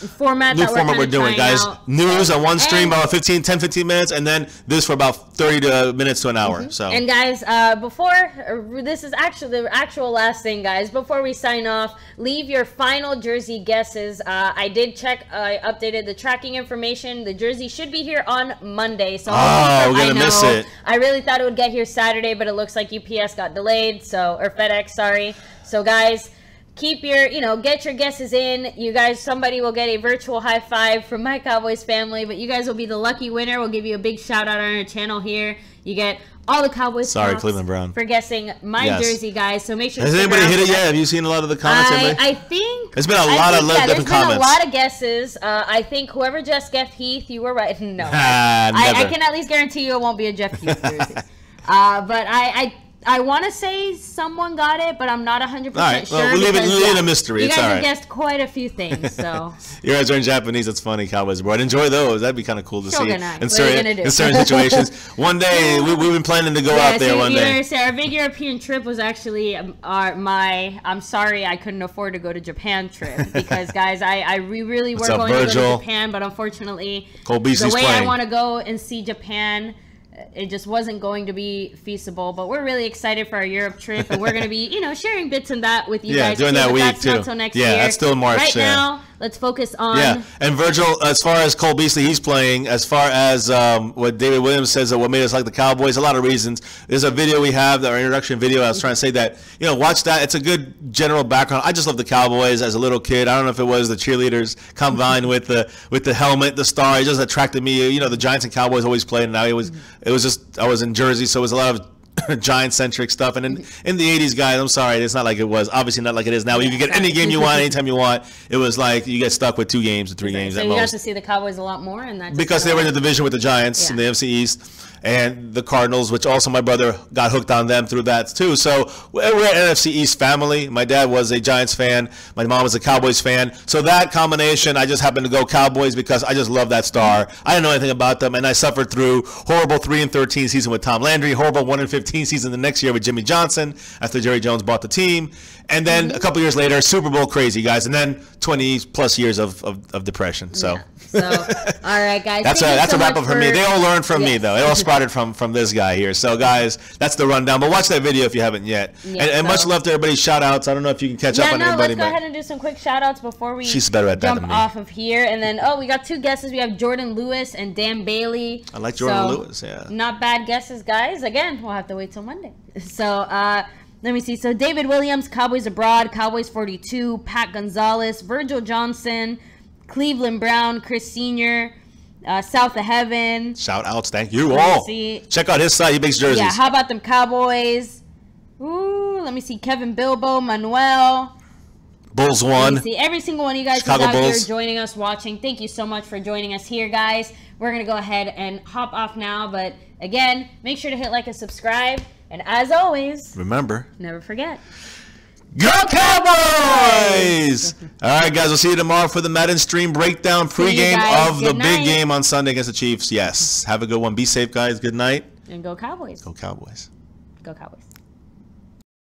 format we're doing, guys. out. News on one stream, And- about 10-15 minutes, and then this for about 30 minutes to an hour. So. And guys, this is actually the actual last thing, guys. Before we sign off, leave your final jersey guesses. I did check. I updated the tracking information. The jersey should be here on Monday. So we're gonna miss it. I really thought it would get here Saturday, but it looks like UPS got delayed. Or FedEx, sorry. So guys, keep your, get your guesses in. You guys, somebody will get a virtual high five from my Cowboys family, but you guys will be the lucky winner. We'll give you a big shout out on our channel here. You get all the Cowboys. Sorry, Cleveland Brown, for guessing my jersey, guys. So make sure. Has anybody hit it yet? Have you seen a lot of the comments? I think there's been a lot of different comments. There's been a lot of guesses. I think whoever just guessed Heath, you were right. No, Never. I can at least guarantee you it won't be a Jeff Heath jersey. But I want to say someone got it, but I'm not 100% sure. Well, we'll leave it a mystery. You It's guys all have right. guessed quite a few things, so. You guys are in Japanese. It's funny, Cowboys abroad. Enjoy those. That'd be kind of cool to see in certain situations. One day, we've been planning to go out there one day. Our big European trip was actually I'm sorry I couldn't afford to go to Japan trip because, guys, we really were going to go to Japan, but unfortunately, Beasley's the way playing. I want to go and see Japan, it just wasn't going to be feasible. But we're really excited for our Europe trip, and we're going to be, sharing bits and that with you guys. During that week too. Not till next year. That's still March. Right now, let's focus on. Yeah, and Virgil, as far as Cole Beasley, he's playing. As far as what David Williams says, what made us like the Cowboys, a lot of reasons. There's a video we have, our introduction video. I was trying to say that, watch that. It's a good general background. I just love the Cowboys as a little kid. I don't know if it was the cheerleaders combined with the helmet, the star. It just attracted me. The Giants and Cowboys always played, and I was in Jersey, so it was a lot of Giant-centric stuff. And in the 80s, guys, I'm sorry, it's not like it was. Obviously not like it is now. You can get any game you want, anytime you want. It was like you get stuck with 2 games or 3 games at most. So you got to see the Cowboys a lot more. And that because they were in the division with the Giants in the NFC East. And the Cardinals, which also my brother got hooked on them through that too. So we're an NFC East family. My dad was a Giants fan. My mom was a Cowboys fan. So that combination, I just happened to go Cowboys because I just love that star. I didn't know anything about them, and I suffered through horrible 3-13 season with Tom Landry, horrible 1-15 season the next year with Jimmy Johnson after Jerry Jones bought the team. And then a couple years later, Super Bowl crazy, guys. And then 20-plus years of depression. So. Yeah. So, all right, guys. That's a wrap up for me. They all learned from me, though. It all sprouted from this guy here. So, guys, that's the rundown. But watch that video if you haven't yet. And much love to everybody's shout-outs. I don't know if you can catch up on everybody. Let's go ahead and do some quick shout-outs before we She's better at that jump than me. off of here. And then, we got 2 guesses. We have Jordan Lewis and Dan Bailey. I like Jordan Lewis, yeah. Not bad guesses, guys. Again, we'll have to wait till Monday. So, let me see. So, David Williams, Cowboys Abroad, Cowboys 42, Pat Gonzalez, Virgil Johnson, Cleveland Brown, Chris Sr., South of Heaven. Shout outs, thank you all. Check out his site, he makes jerseys. Yeah, how about them Cowboys? Ooh, let me see. Kevin Bilbo, Manuel. Bulls won. See every single one of you guys Chicago who's out Bulls. here joining us, watching. Thank you so much for joining us here, guys. We're going to go ahead and hop off now. But again, make sure to hit like and subscribe. And as always, remember, never forget. Go Cowboys! All right, guys, we'll see you tomorrow for the Madden stream breakdown pregame of the big game on Sunday against the Chiefs. Yes. Have a good one. Be safe, guys. Good night. And go Cowboys. Go Cowboys. Go Cowboys.